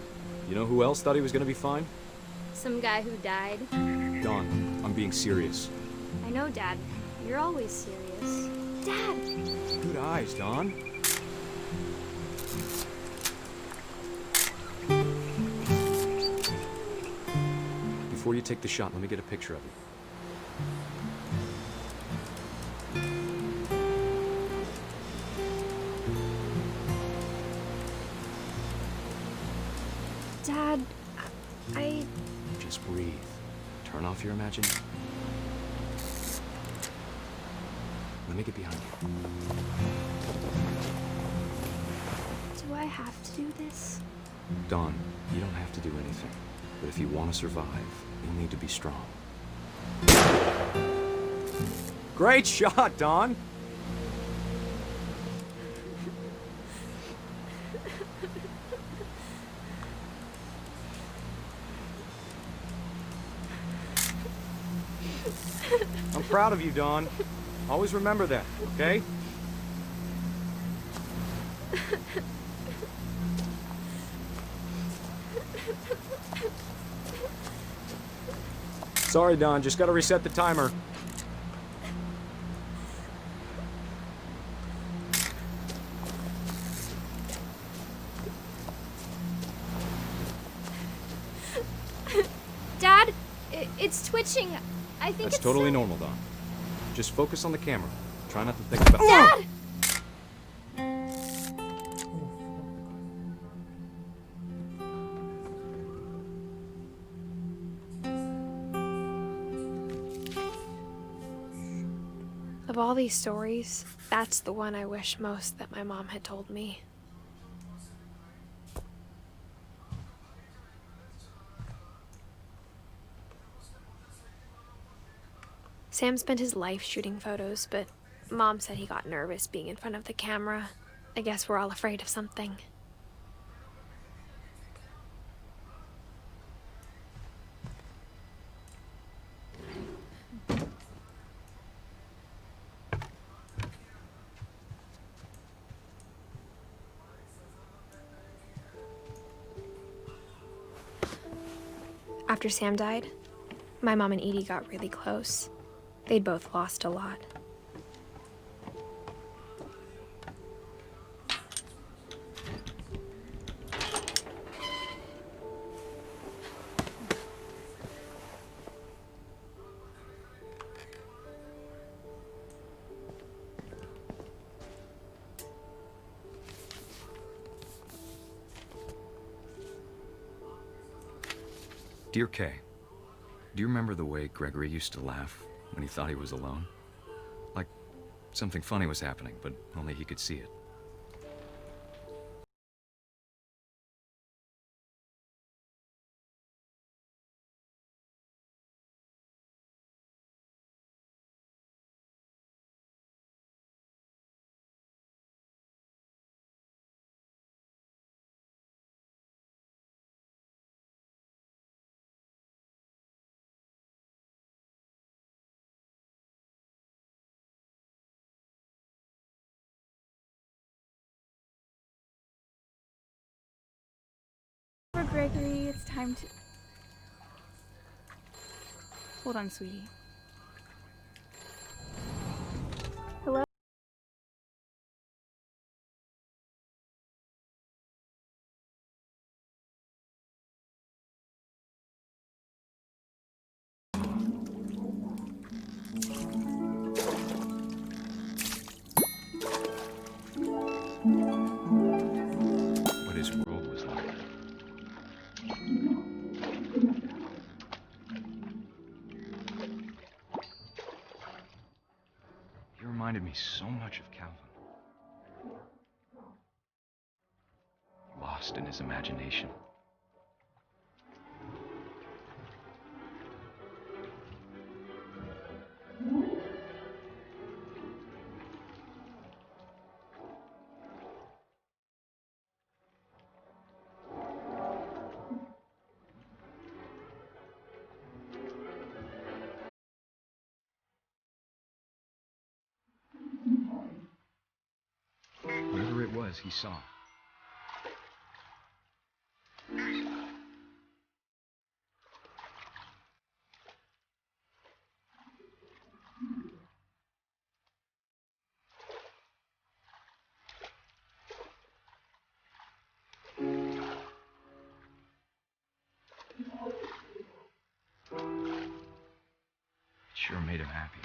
You know who else thought he was gonna be fine? Some guy who died. Dawn, I'm being serious. I know, Dad. You're always serious. Dad! Good eyes, Dawn. Before you take the shot, let me get a picture of you. I... Just breathe. Turn off your imagination. Let me get behind you. Do I have to do this? Dawn, you don't have to do anything. But if you want to survive, you'll need to be strong. Great shot, Dawn! I'm proud of you, Dawn. Always remember that, okay? Sorry, Dawn. Just gotta reset the timer. Dad, it's twitching. I think That's it's totally normal, Dawn. Just focus on the camera. Try not to think about... Dad! Of all these stories, that's the one I wish most that my mom had told me. Sam spent his life shooting photos, but Mom said he got nervous being in front of the camera. I guess we're all afraid of something. After Sam died, my mom and Edie got really close. They'd both lost a lot. Dear Kay, do you remember the way Gregory used to laugh when he thought he was alone? Like something funny was happening, but only he could see it. For Gregory, it's time to... Hold on, sweetie. Hello? What his world was like. He reminded me so much of Calvin. Lost in his imagination. Whatever it was he saw. Sure made him happy.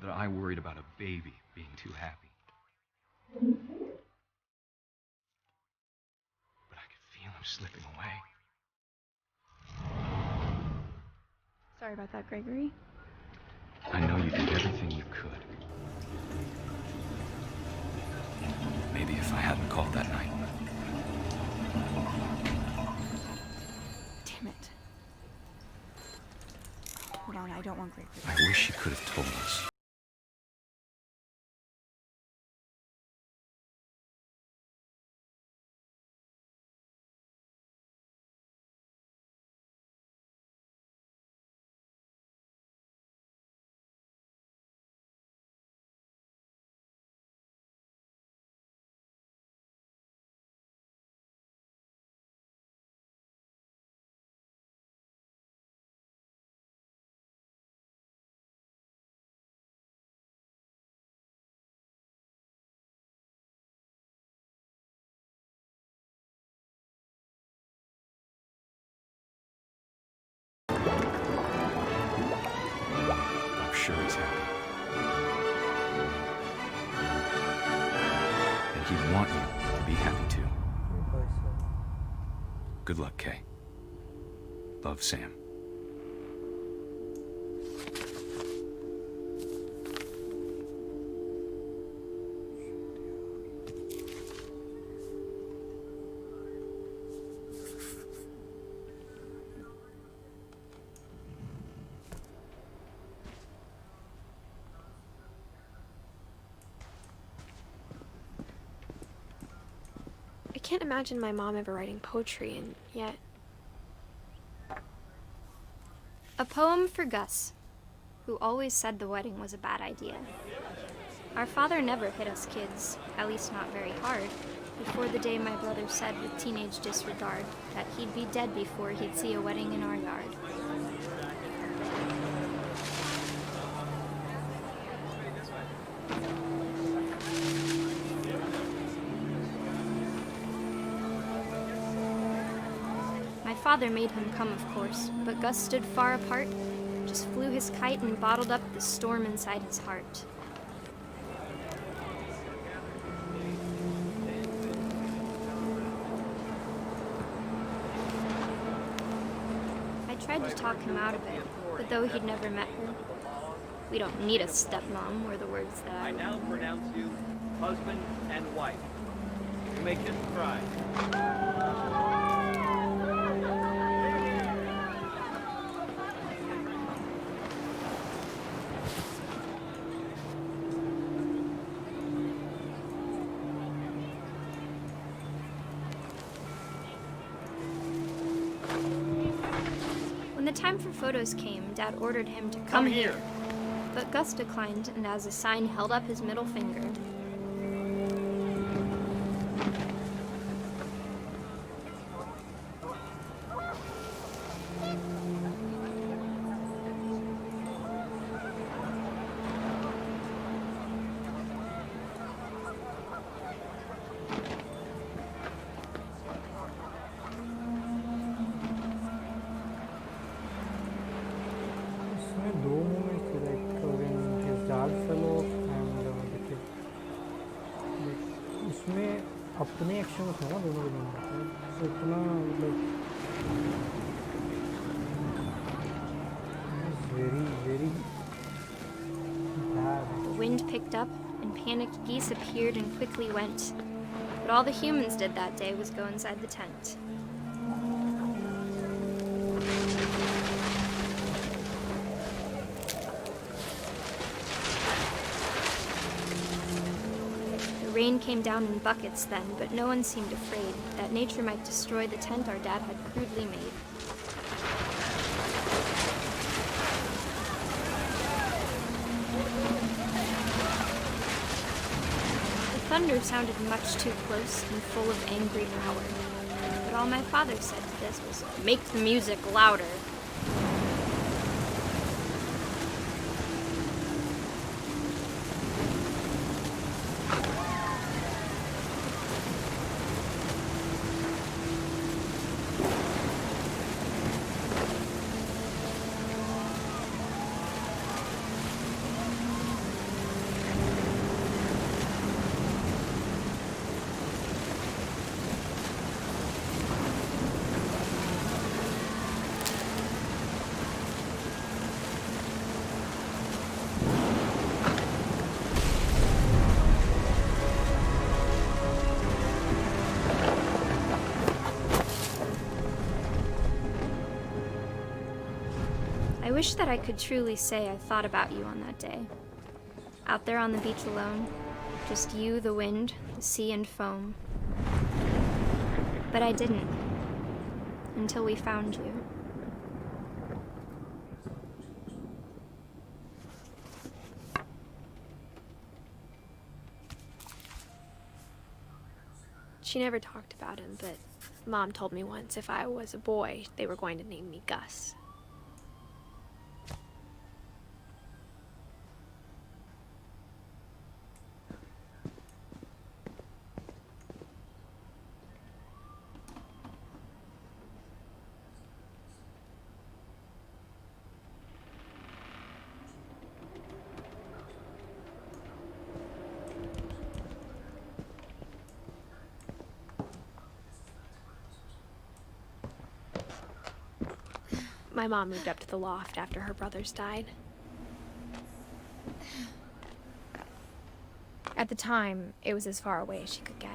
That I worried about a baby being too happy. But I could feel him slipping away. Sorry about that, Gregory. I know you did everything you could. Maybe if I hadn't called that night. Damn it. Hold on, I don't want Gregory. I wish she could have told us. I'm sure he's happy. And he'd want you to be happy too. Good luck, Kay. Love, Sam. I can't imagine my mom ever writing poetry, and yet... A poem for Gus, who always said the wedding was a bad idea. Our father never hit us kids, at least not very hard, before the day my brother said with teenage disregard that he'd be dead before he'd see a wedding in our yard. My father made him come, of course, but Gus stood far apart, just flew his kite and bottled up the storm inside his heart. I tried to talk him out of it, but though he'd never met her, "We don't need a stepmom," were the words that I now pronounce you husband and wife. You may kiss the bride. When the time for photos came, Dad ordered him to come here. But Gus declined, and as a sign held up his middle finger. इसमें दो moments थे, like when his dad fell off and the kid. Like उसमें अपने actions थे ना दोनों के दोनों, so इतना मतलब very very bad. The wind picked up, and panicked geese appeared and quickly went. But all the humans did that day was go inside the tent. The rain came down in buckets then, but no one seemed afraid that nature might destroy the tent our dad had crudely made. The thunder sounded much too close and full of angry power. But all my father said to this was, "Make the music louder." I wish that I could truly say I thought about you on that day. Out there on the beach alone, just you, the wind, the sea, and foam. But I didn't, until we found you. She never talked about him, but Mom told me once if I was a boy, they were going to name me Gus. My mom moved up to the loft after her brothers died. At the time, it was as far away as she could get.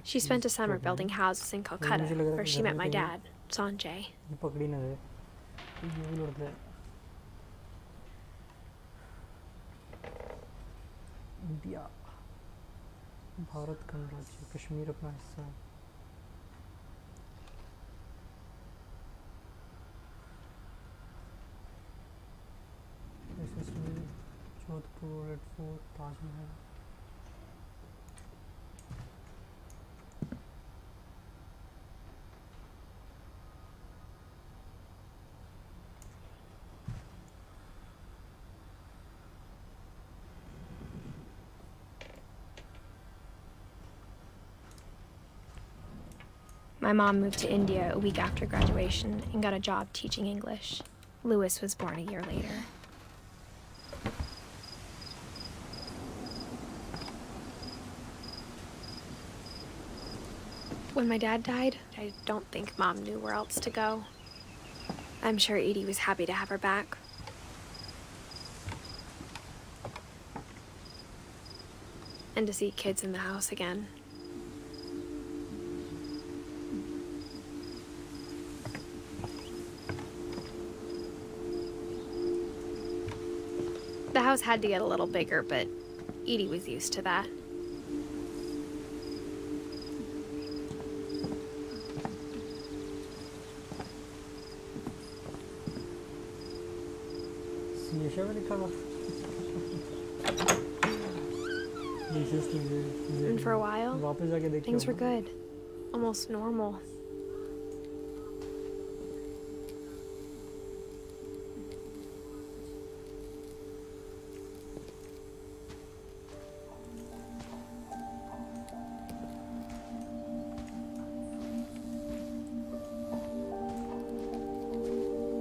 She spent a summer building houses in Calcutta, where she met my dad, Sanjay. India Bharat का राज्य कश्मीर अपना हिस्सा है Jodhpur red fort Taj Mahal My mom moved to India a week after graduation and got a job teaching English. Louis was born a year later. When my dad died, I don't think Mom knew where else to go. I'm sure Edie was happy to have her back. And to see kids in the house again. The house had to get a little bigger, but Edie was used to that. And for a while, things were good. Almost normal.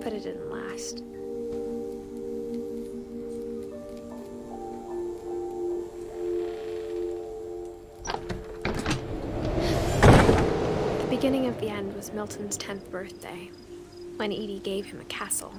But it didn't last. The beginning of the end was Milton's 10th birthday, when Edie gave him a castle.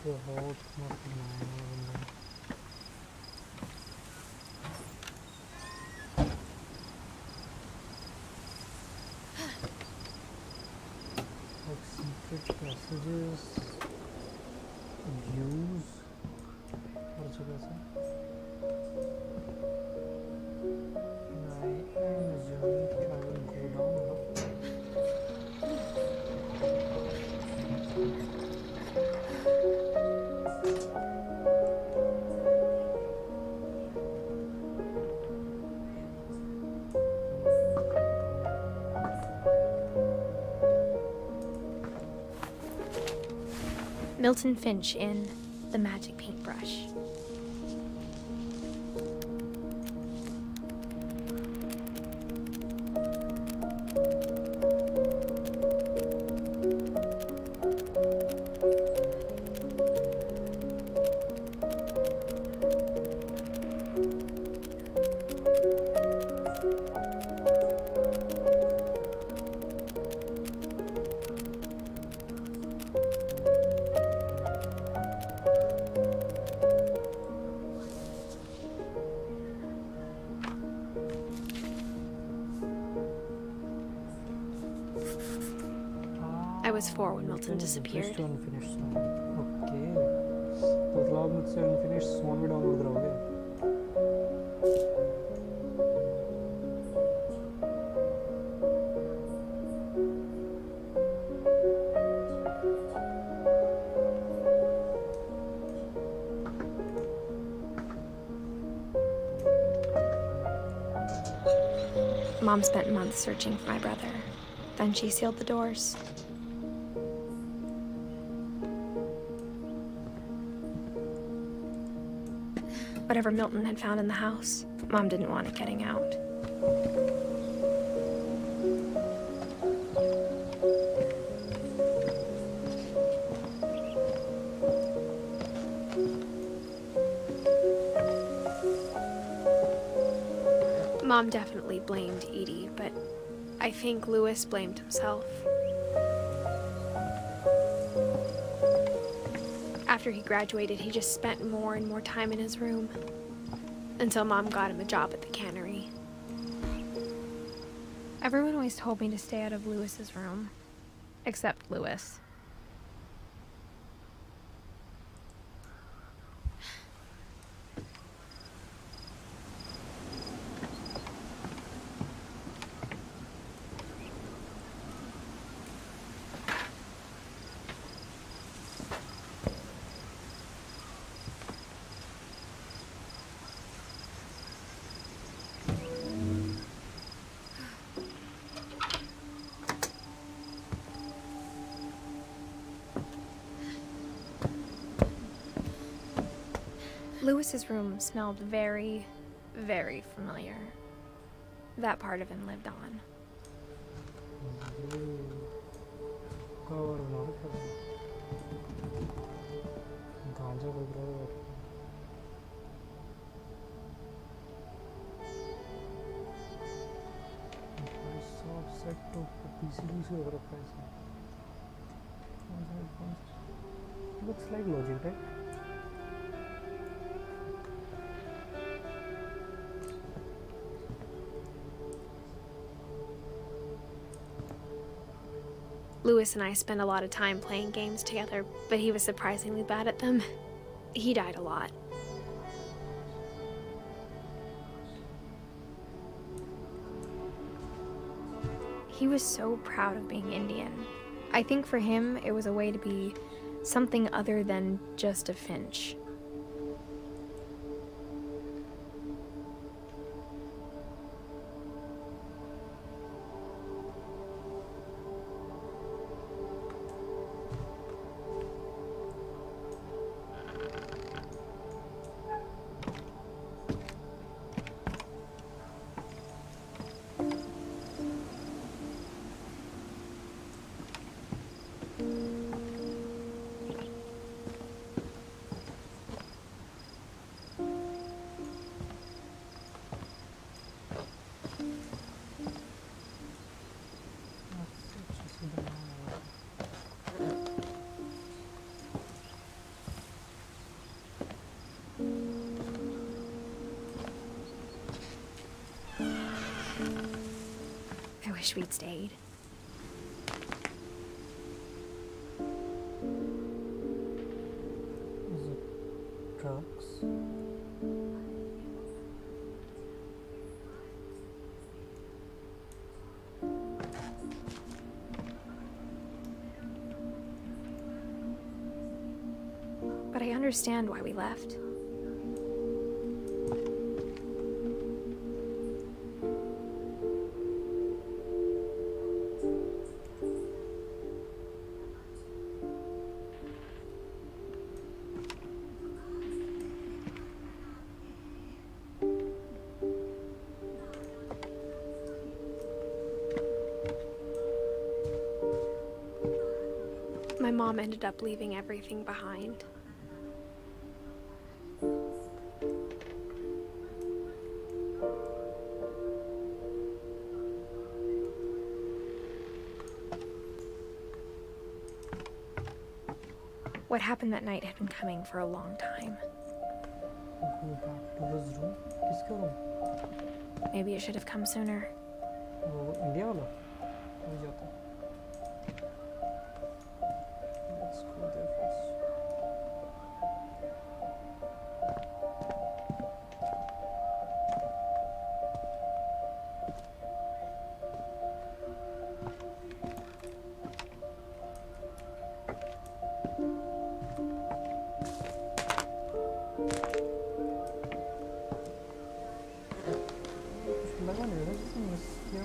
बहुत मस्त बनाया है बंदा like secret passages views और जगह से I am assuming that I will go down now. Milton Finch in The Magic Paintbrush. I was 4 when Milton disappeared. Finished to unfinished song. Okay. तो मतलब आप मुझसे unfinished song भी download कराओगे? Mom spent months searching for my brother. Then she sealed the doors. Whatever Milton had found in the house, Mom didn't want it getting out. Mom definitely blamed Edie, but I think Louis blamed himself. After he graduated, he just spent more and more time in his room, until Mom got him a job at the cannery. Everyone always told me to stay out of Louis's room, except Louis. Louis's room smelled very, very familiar. That part of him lived on. Looks like logic, right? Louis and I spent a lot of time playing games together, but he was surprisingly bad at them. He died a lot. He was so proud of being Indian. I think for him, it was a way to be something other than just a Finch. I wish we'd stayed. Is it drugs? But I understand why we left. Mom ended up leaving everything behind. What happened that night had been coming for a long time. Go back to his room. किसका room? Maybe it should have come sooner. वो India वाला? हो जाता. Let's go there first. लगा नहीं रहा जैसे miss किया.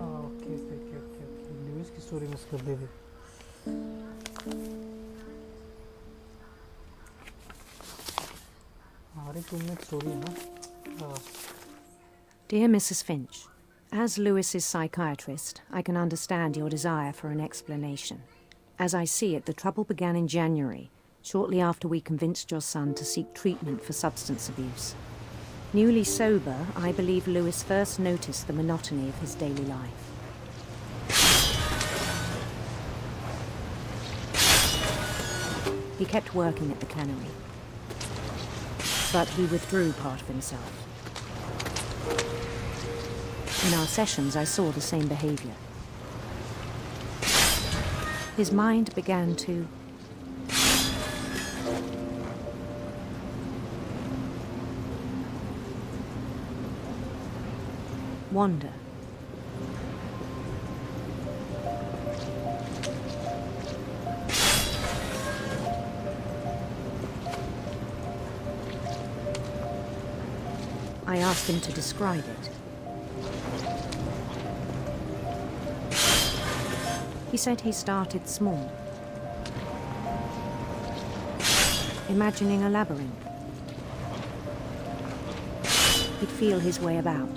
ओके लुइस की स्टोरी मिस कर दी थी. हमारे रूम में स्टोरी है ना. Dear Mrs. Finch, as Lewis's psychiatrist, I can understand your desire for an explanation. As I see it, the trouble began in January, shortly after we convinced your son to seek treatment for substance abuse. Newly sober, I believe Lewis first noticed the monotony of his daily life. He kept working at the cannery, but he withdrew part of himself. In our sessions, I saw the same behavior. His mind began to wander. I asked him to describe it. He said he started small, imagining a labyrinth. He'd feel his way about.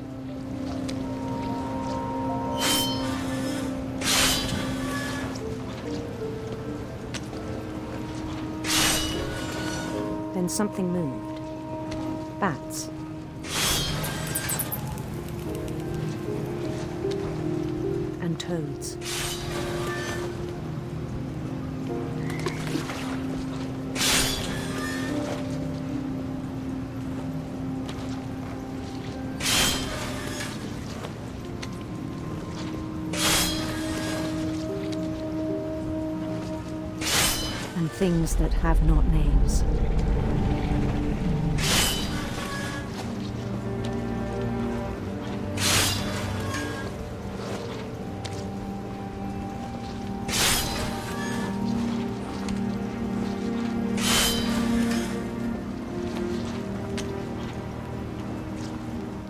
Then something moved. Bats. And toads. And things that have not names.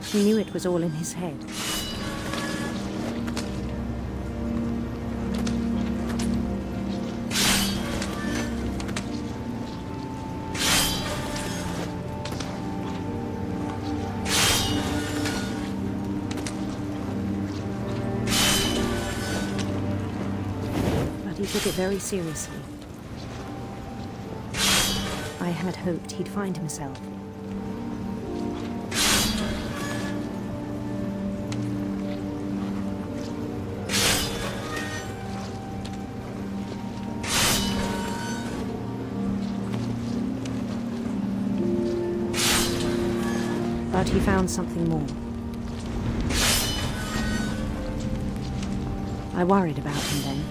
He knew it was all in his head. But he took it very seriously. I had hoped he'd find himself. But he found something more. I worried about him then.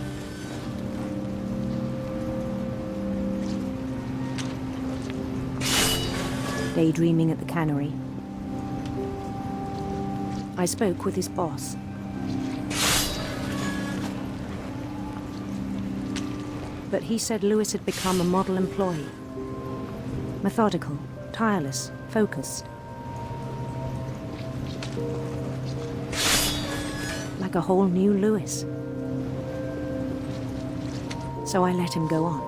Daydreaming at the cannery. I spoke with his boss. but he said Lewis had become a model employee. Methodical, tireless, focused. Like a whole new Lewis. So I let him go on.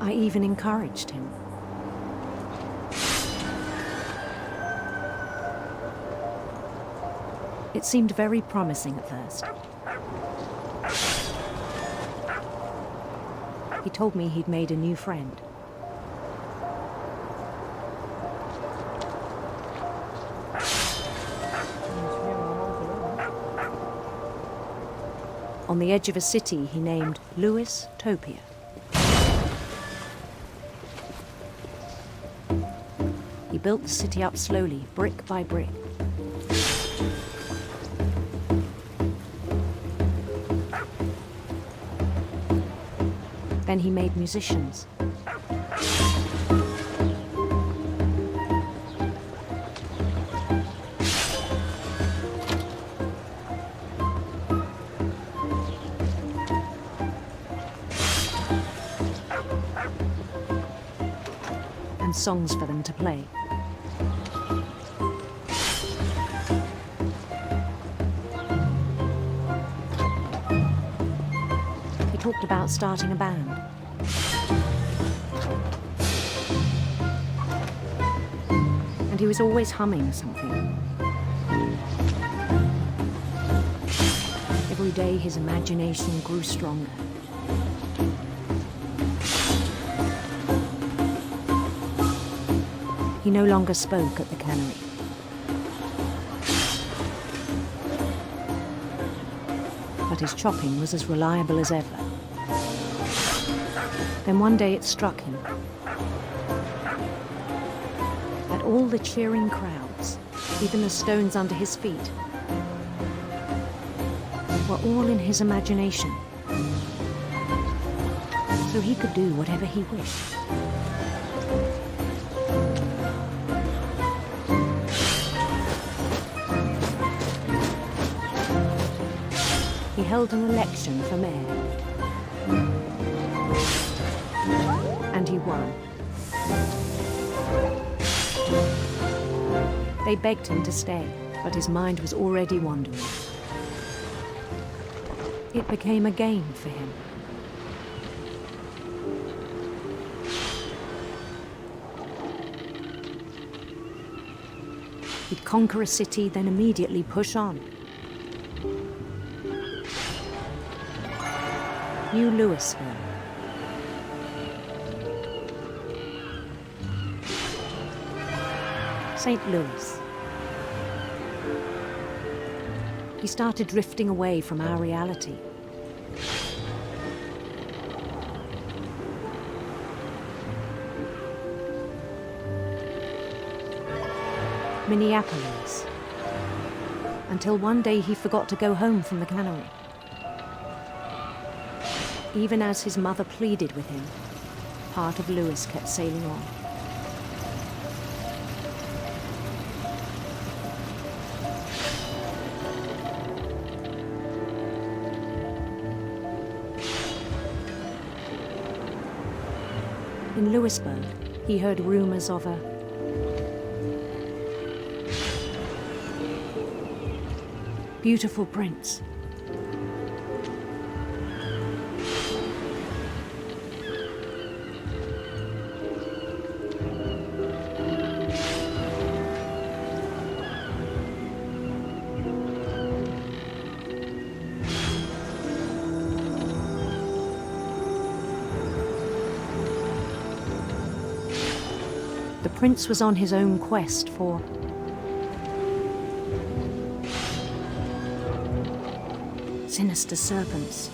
I even encouraged him. It seemed very promising at first. He told me he'd made a new friend. On the edge of a city he named Lewis Topia. He built the city up slowly, brick by brick. Then he made musicians. And songs for them to play. He talked about starting a band. And he was always humming something. Every day his imagination grew stronger. He no longer spoke at the cannery. But his chopping was as reliable as ever. Then one day it struck him that all the cheering crowds, even the stones under his feet, were all in his imagination. So he could do whatever he wished. He held an election for mayor. And he won. They begged him to stay, but his mind was already wandering. It became a game for him. He'd conquer a city, then immediately push on. New Louisville. St. Louis. He started drifting away from our reality. Minneapolis. Until one day he forgot to go home from the cannery. Even as his mother pleaded with him, part of Lewis kept sailing on. In Louisburg, he heard rumors of a beautiful prince. The prince was on his own quest for sinister serpents.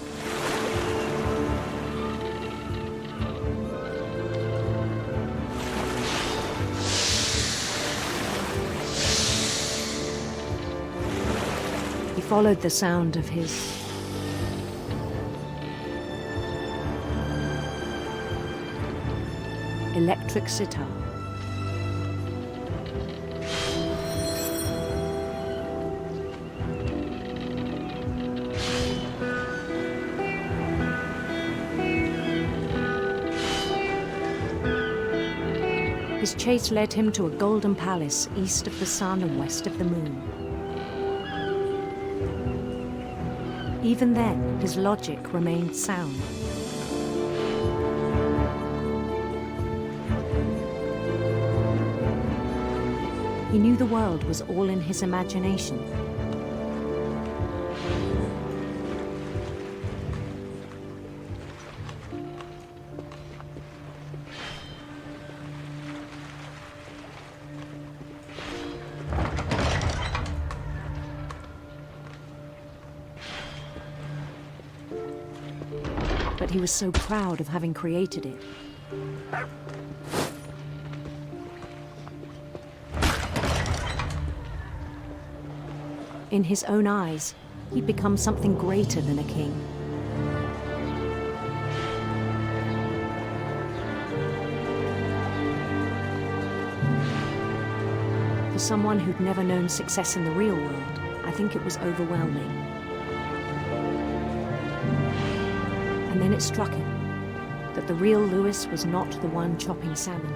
He followed the sound of his electric sitar. His chase led him to a golden palace east of the sun and west of the moon. Even then, his logic remained sound. He knew the world was all in his imagination. But he was so proud of having created it. In his own eyes, he'd become something greater than a king. For someone who'd never known success in the real world, I think it was overwhelming. And then it struck him that the real Lewis was not the one chopping salmon,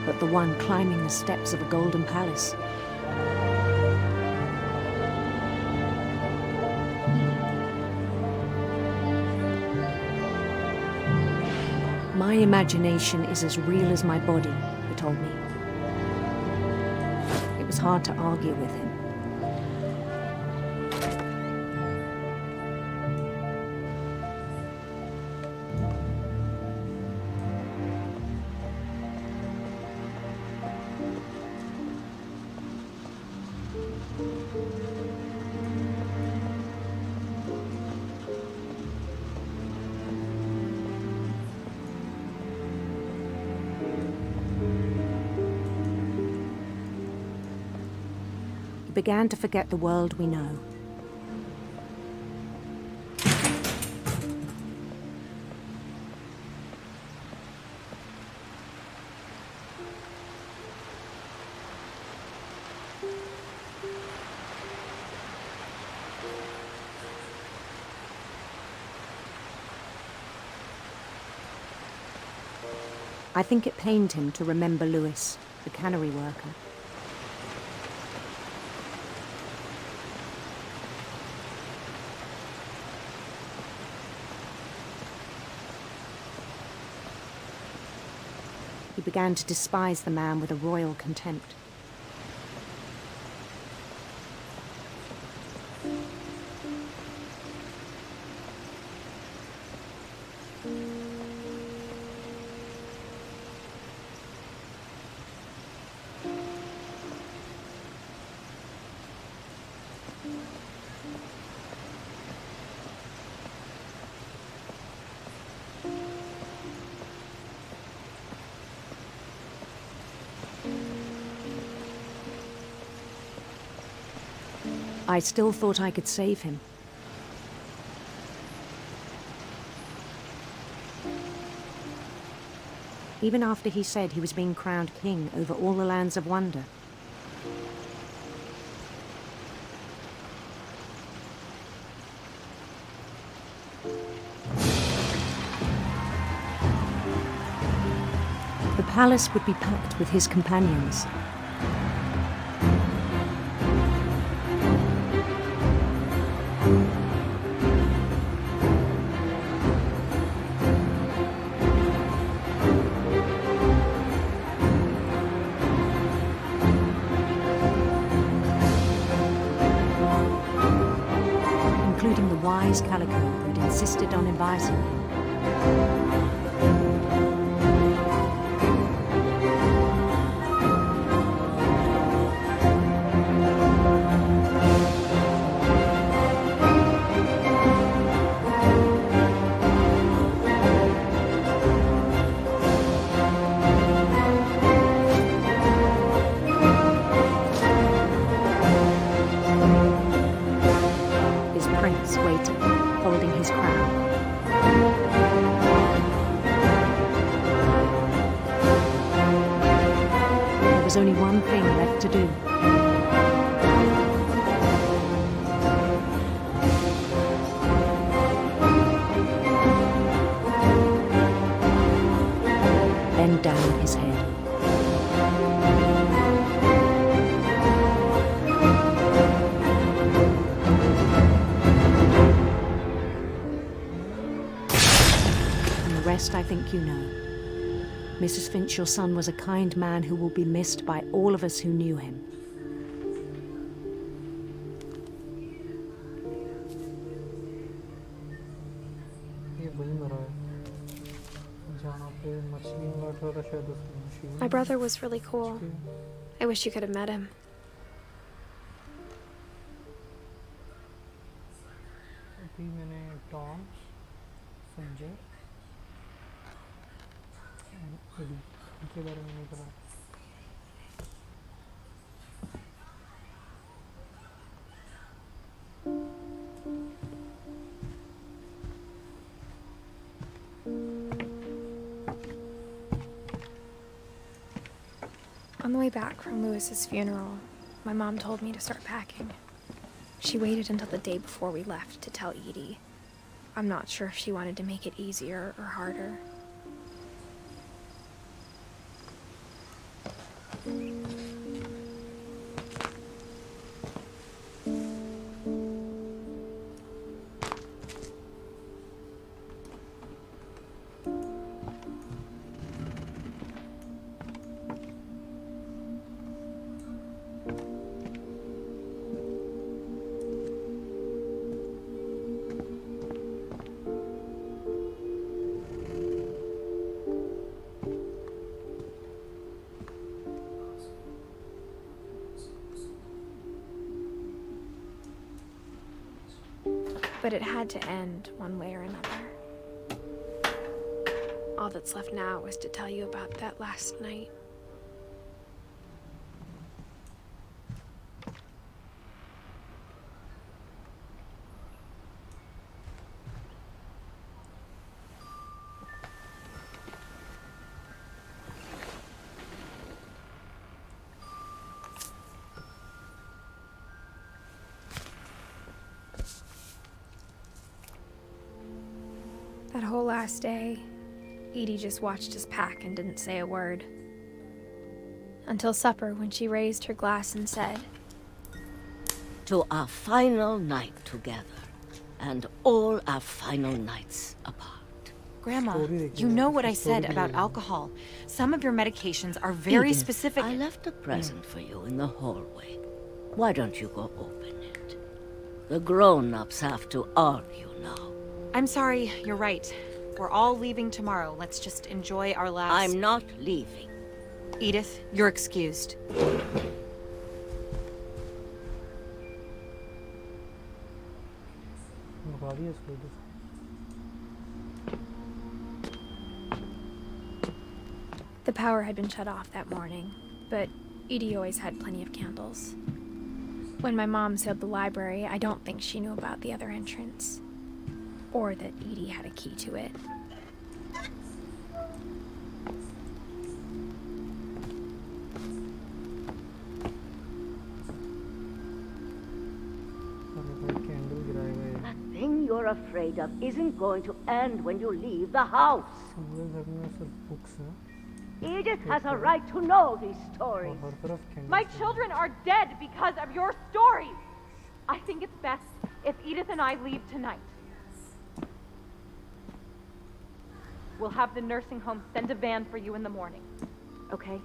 but the one climbing the steps of a golden palace. My imagination is as real as my body, he told me. It was hard to argue with him. He began to forget the world we know. I think it pained him to remember Lewis, the cannery worker. He began to despise the man with a royal contempt. I still thought I could save him. Even after he said he was being crowned king over all the lands of wonder. The palace would be packed with his companions. Including the wise Calico who'd insisted on advising him. Waiting, holding his crown. There was only one thing left to do. Bend down his head. rest I think you know. Mrs. Finch, your son was a kind man who will be missed by all of us who knew him. My brother was really cool. I wish you could have met him. Tom, Finch, and Edith. इनके बारे में नहीं पता. On the way back from Lewis's funeral, my mom told me to start packing. She waited until the day before we left to tell Edie. I'm not sure if she wanted to make it easier or harder. But it had to end one way or another. All that's left now is to tell you about that last night. That whole last day, Edie just watched us pack and didn't say a word. Until supper, when she raised her glass and said, "To our final night together, and all our final nights apart." Grandma, you know what I said about alcohol. Some of your medications are very Edith, specific. I left a present for you in the hallway. Why don't you go open it? The grown-ups have to argue now. I'm sorry, you're right. We're all leaving tomorrow. Let's just enjoy our last... I'm not leaving. Edith, you're excused. The power had been shut off that morning, but Edie always had plenty of candles. When my mom sealed the library, I don't think she knew about the other entrance. Or that Edie had a key to it. That thing you're afraid of isn't going to end when you leave the house. Edith has a right to know these stories. My children are dead because of your stories. I think it's best if Edith and I leave tonight. We'll have the nursing home send a van for you in the morning. Okay?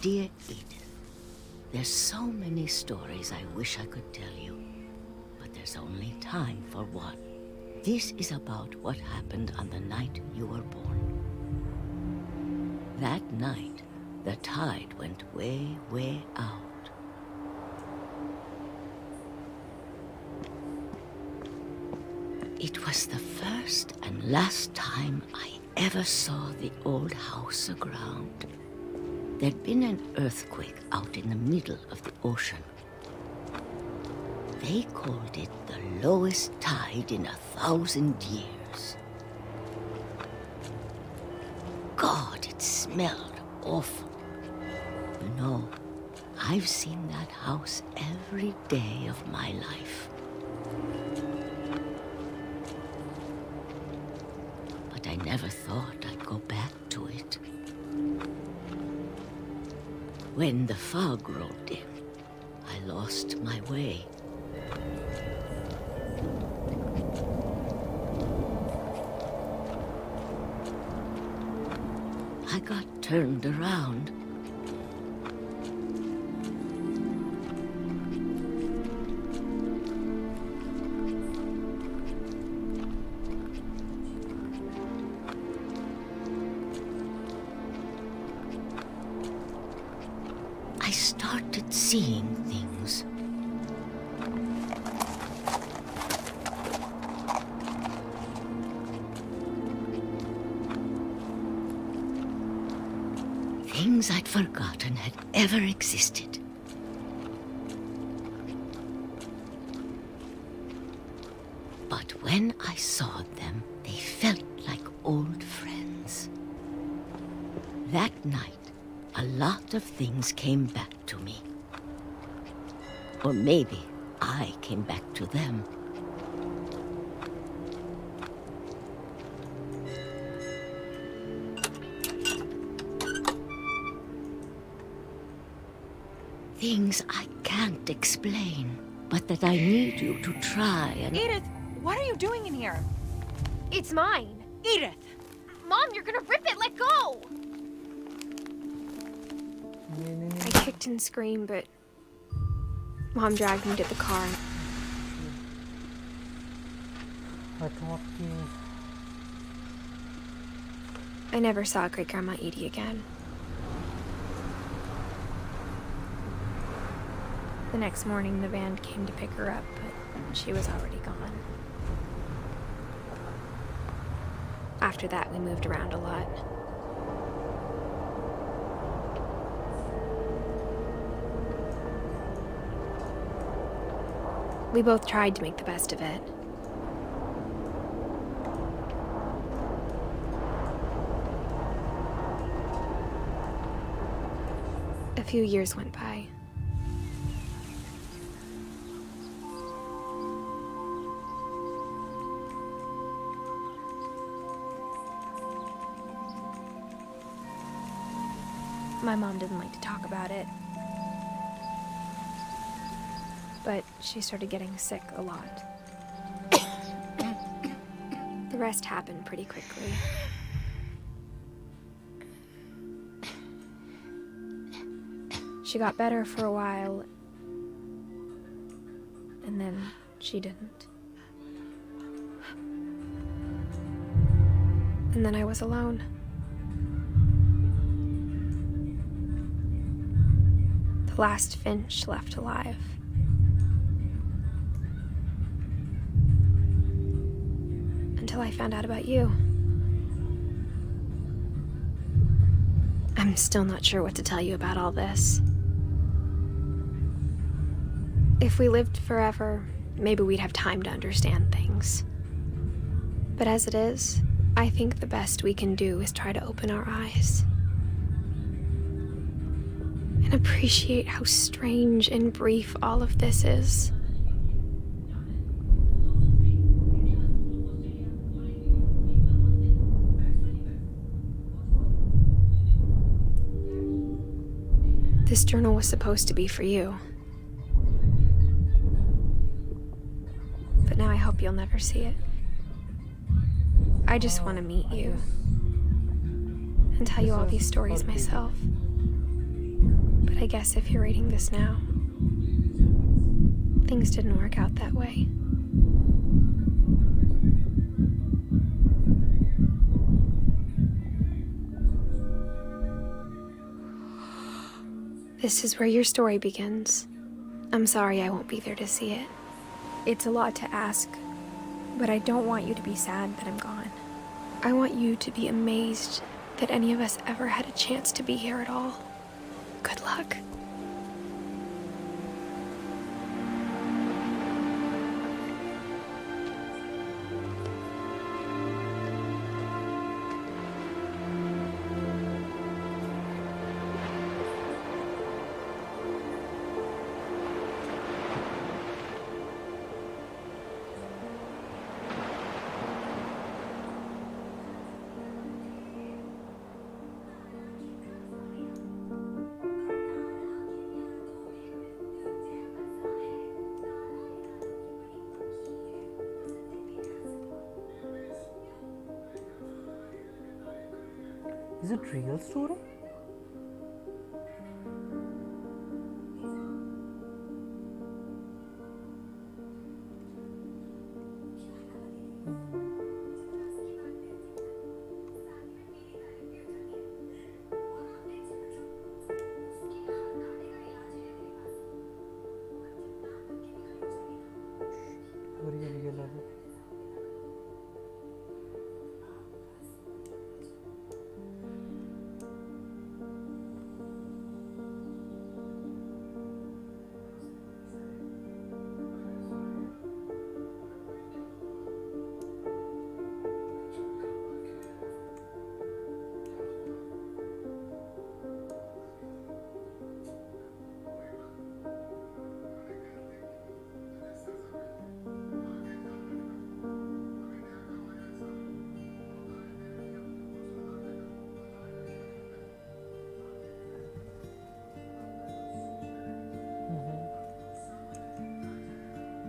Dear Edith, there's so many stories I wish I could tell you, but there's only time for one. This is about what happened on the night you were born. That night, the tide went way, way out. It was the first and last time I ever saw the old house aground. There'd been an earthquake out in the middle of the ocean. They called it the lowest tide in 1,000 years. God, it smelled awful. You know, I've seen that house every day of my life. But I never thought I'd go back to it. When the fog rolled in, I lost my way. I got turned around. I started seeing things. Things I'd forgotten had ever existed. But when I saw them, they felt like old friends. That night, a lot of things came back to me. Or maybe I came back to them. Things I can't explain, but that I need you to try and... Edith, what are you doing in here? It's mine. Edith! Mom, you're gonna rip it! Let go! I kicked and screamed, but Mom dragged me to the car. I thought I never saw Great Grandma Edie again. The next morning, the van came to pick her up, but she was already gone. After that, we moved around a lot. We both tried to make the best of it. A few years went by. My mom didn't like to talk about it. But she started getting sick a lot. The rest happened pretty quickly. She got better for a while, and then she didn't. And then I was alone. The last Finch left alive. Until I found out about you. I'm still not sure what to tell you about all this. If we lived forever, maybe we'd have time to understand things. But as it is, I think the best we can do is try to open our eyes. And appreciate how strange and brief all of this is. This journal was supposed to be for you. But now I hope you'll never see it. I just want to meet you and tell you all these stories myself. But I guess if you're reading this now, things didn't work out that way. This is where your story begins. I'm sorry I won't be there to see it. It's a lot to ask, but I don't want you to be sad that I'm gone. I want you to be amazed that any of us ever had a chance to be here at all. Good luck. Is it real story?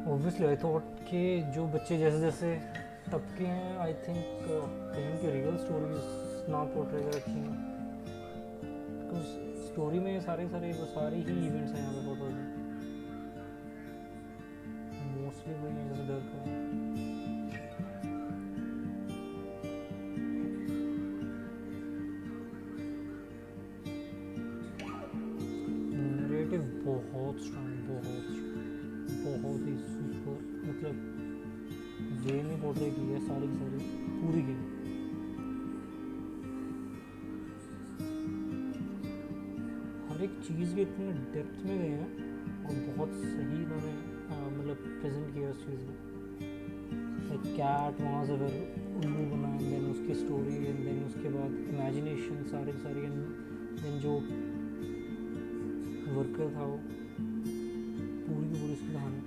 Obviously, I thought कि जो बच्चे जैसे जैसे तब के हैं, I think कहीं की real stories ना पोर्ट्रे कर रखी हैं, because story में सारे ही events हैं यहाँ पे फोटोज में, mostly वही हैं जैसे डर का narrative बहुत strong, बहुत ही सुपर, मतलब वे में पोर्ट्रे की है सारी पूरी की। हर एक चीज़ के इतने डेप्थ में गए हैं और बहुत सही इन्होंने मतलब प्रेजेंट किया उस चीज़ में। लाइक कैट वहाँ से फिर उल्लू बना, एंड देन उसकी स्टोरी, एंड देन उसके बाद इमेजिनेशन सारी एंड देन जो वर्कर था वो पूरी की पूरी उसकी कहानी।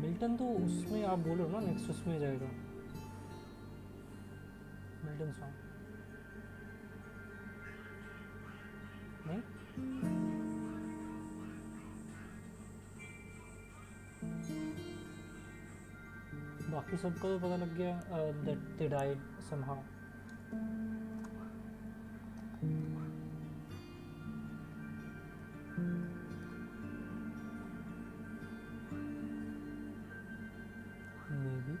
मिल्टन तो उसमें आप बोल रहे हो ना, नेक्स्ट उसमें जाएगा मिल्टन सॉन्ग, नहीं? बाकी सबका तो पता लग गया that they died somehow. Maybe.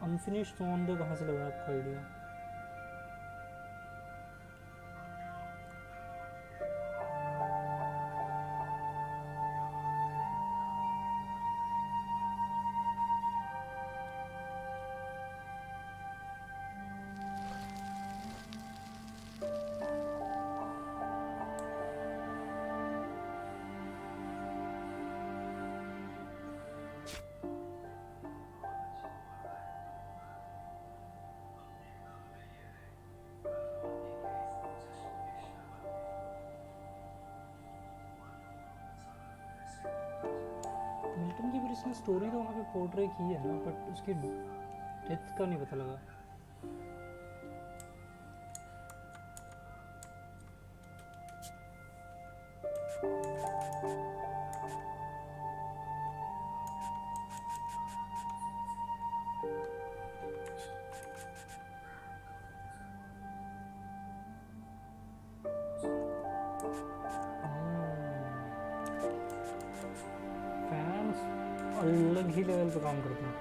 Unfinished song कहाँ से लगा आपका आइडिया? मिल्टन की भी इसने स्टोरी तो वहाँ पे पोर्ट्रे की है ना, बट उसकी डेथ का नहीं पता लगा। अलग ही लेवल पे काम करते हैं।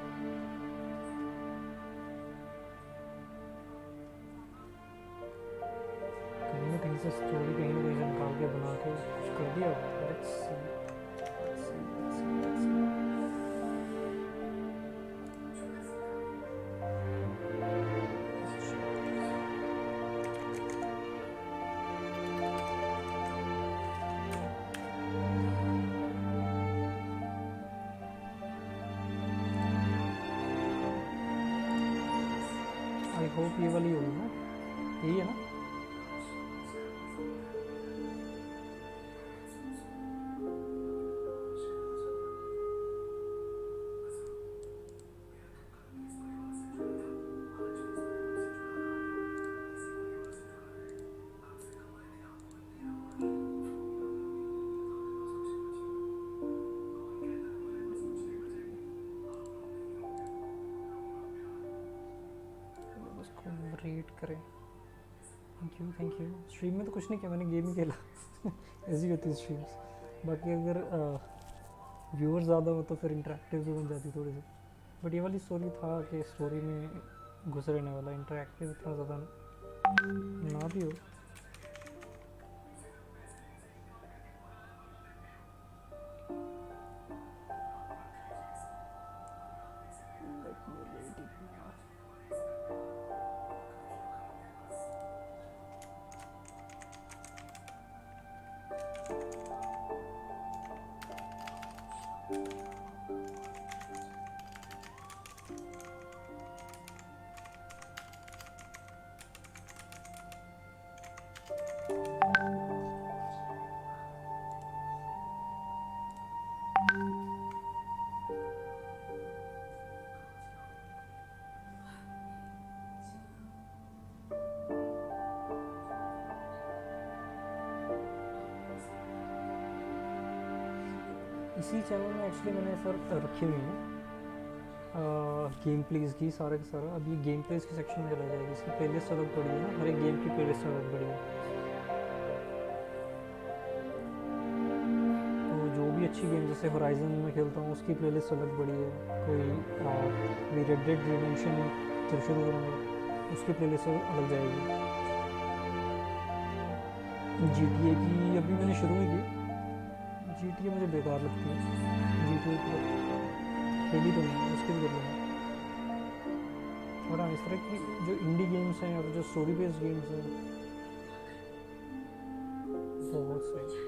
कहीं ना कहीं से स्टोरी कहीं ना कहीं से निकाल के बना के कुछ कर दिया। Let's see. सिर्फ ये वाली होगी ना, यही है ना? रेट करें। Thank you. स्ट्रीम में तो कुछ नहीं किया मैंने, गेम ही खेला। ऐसी होती है स्ट्रीम्स। बाकी अगर व्यूअर्स ज़्यादा हो तो फिर इंटरेक्टिव भी बन जाती थोड़ी सी। बट ये वाली स्टोरी था कि स्टोरी में घुस रहने वाला, इंटरेक्टिव इतना ज़्यादा ना भी हो। इसी चैनल में एक्चुअली मैंने सर रखी हुई है गेम प्लेज की, सारा का सारा। अब ये गेम प्लेज के सेक्शन में चला जाएगा। इसकी प्लेलिस्ट अलग पड़ी है ना, हर एक गेम की प्लेलिस्ट अलग पड़ी है। तो जो भी अच्छी गेम, जैसे होराइजन में खेलता हूँ, उसकी प्लेलिस्ट अलग पड़ी है। कोई रेड डेड रिडेम्पशन जब शुरू करूँगा उसकी प्लेलिस्ट अलग जाएगी। GTA की अभी मैंने शुरू ही की। GTA मुझे बेकार लगती है। GTA की खेली तो नहीं, उसके भी कर लूँगा। और हाँ, इस तरह की जो इंडी गेम्स हैं और जो स्टोरी बेस्ड गेम्स हैं बहुत सही।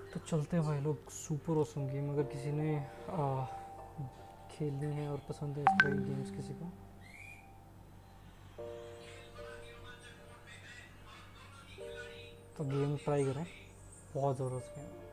तो चलते हैं भाई लोग, सुपर ऑसम गेम। अगर किसी ने खेलनी है और पसंद है इस तरह की गेम्स किसी को, तो गेम ट्राई करें, बहुत ज़बरदस्त गेम।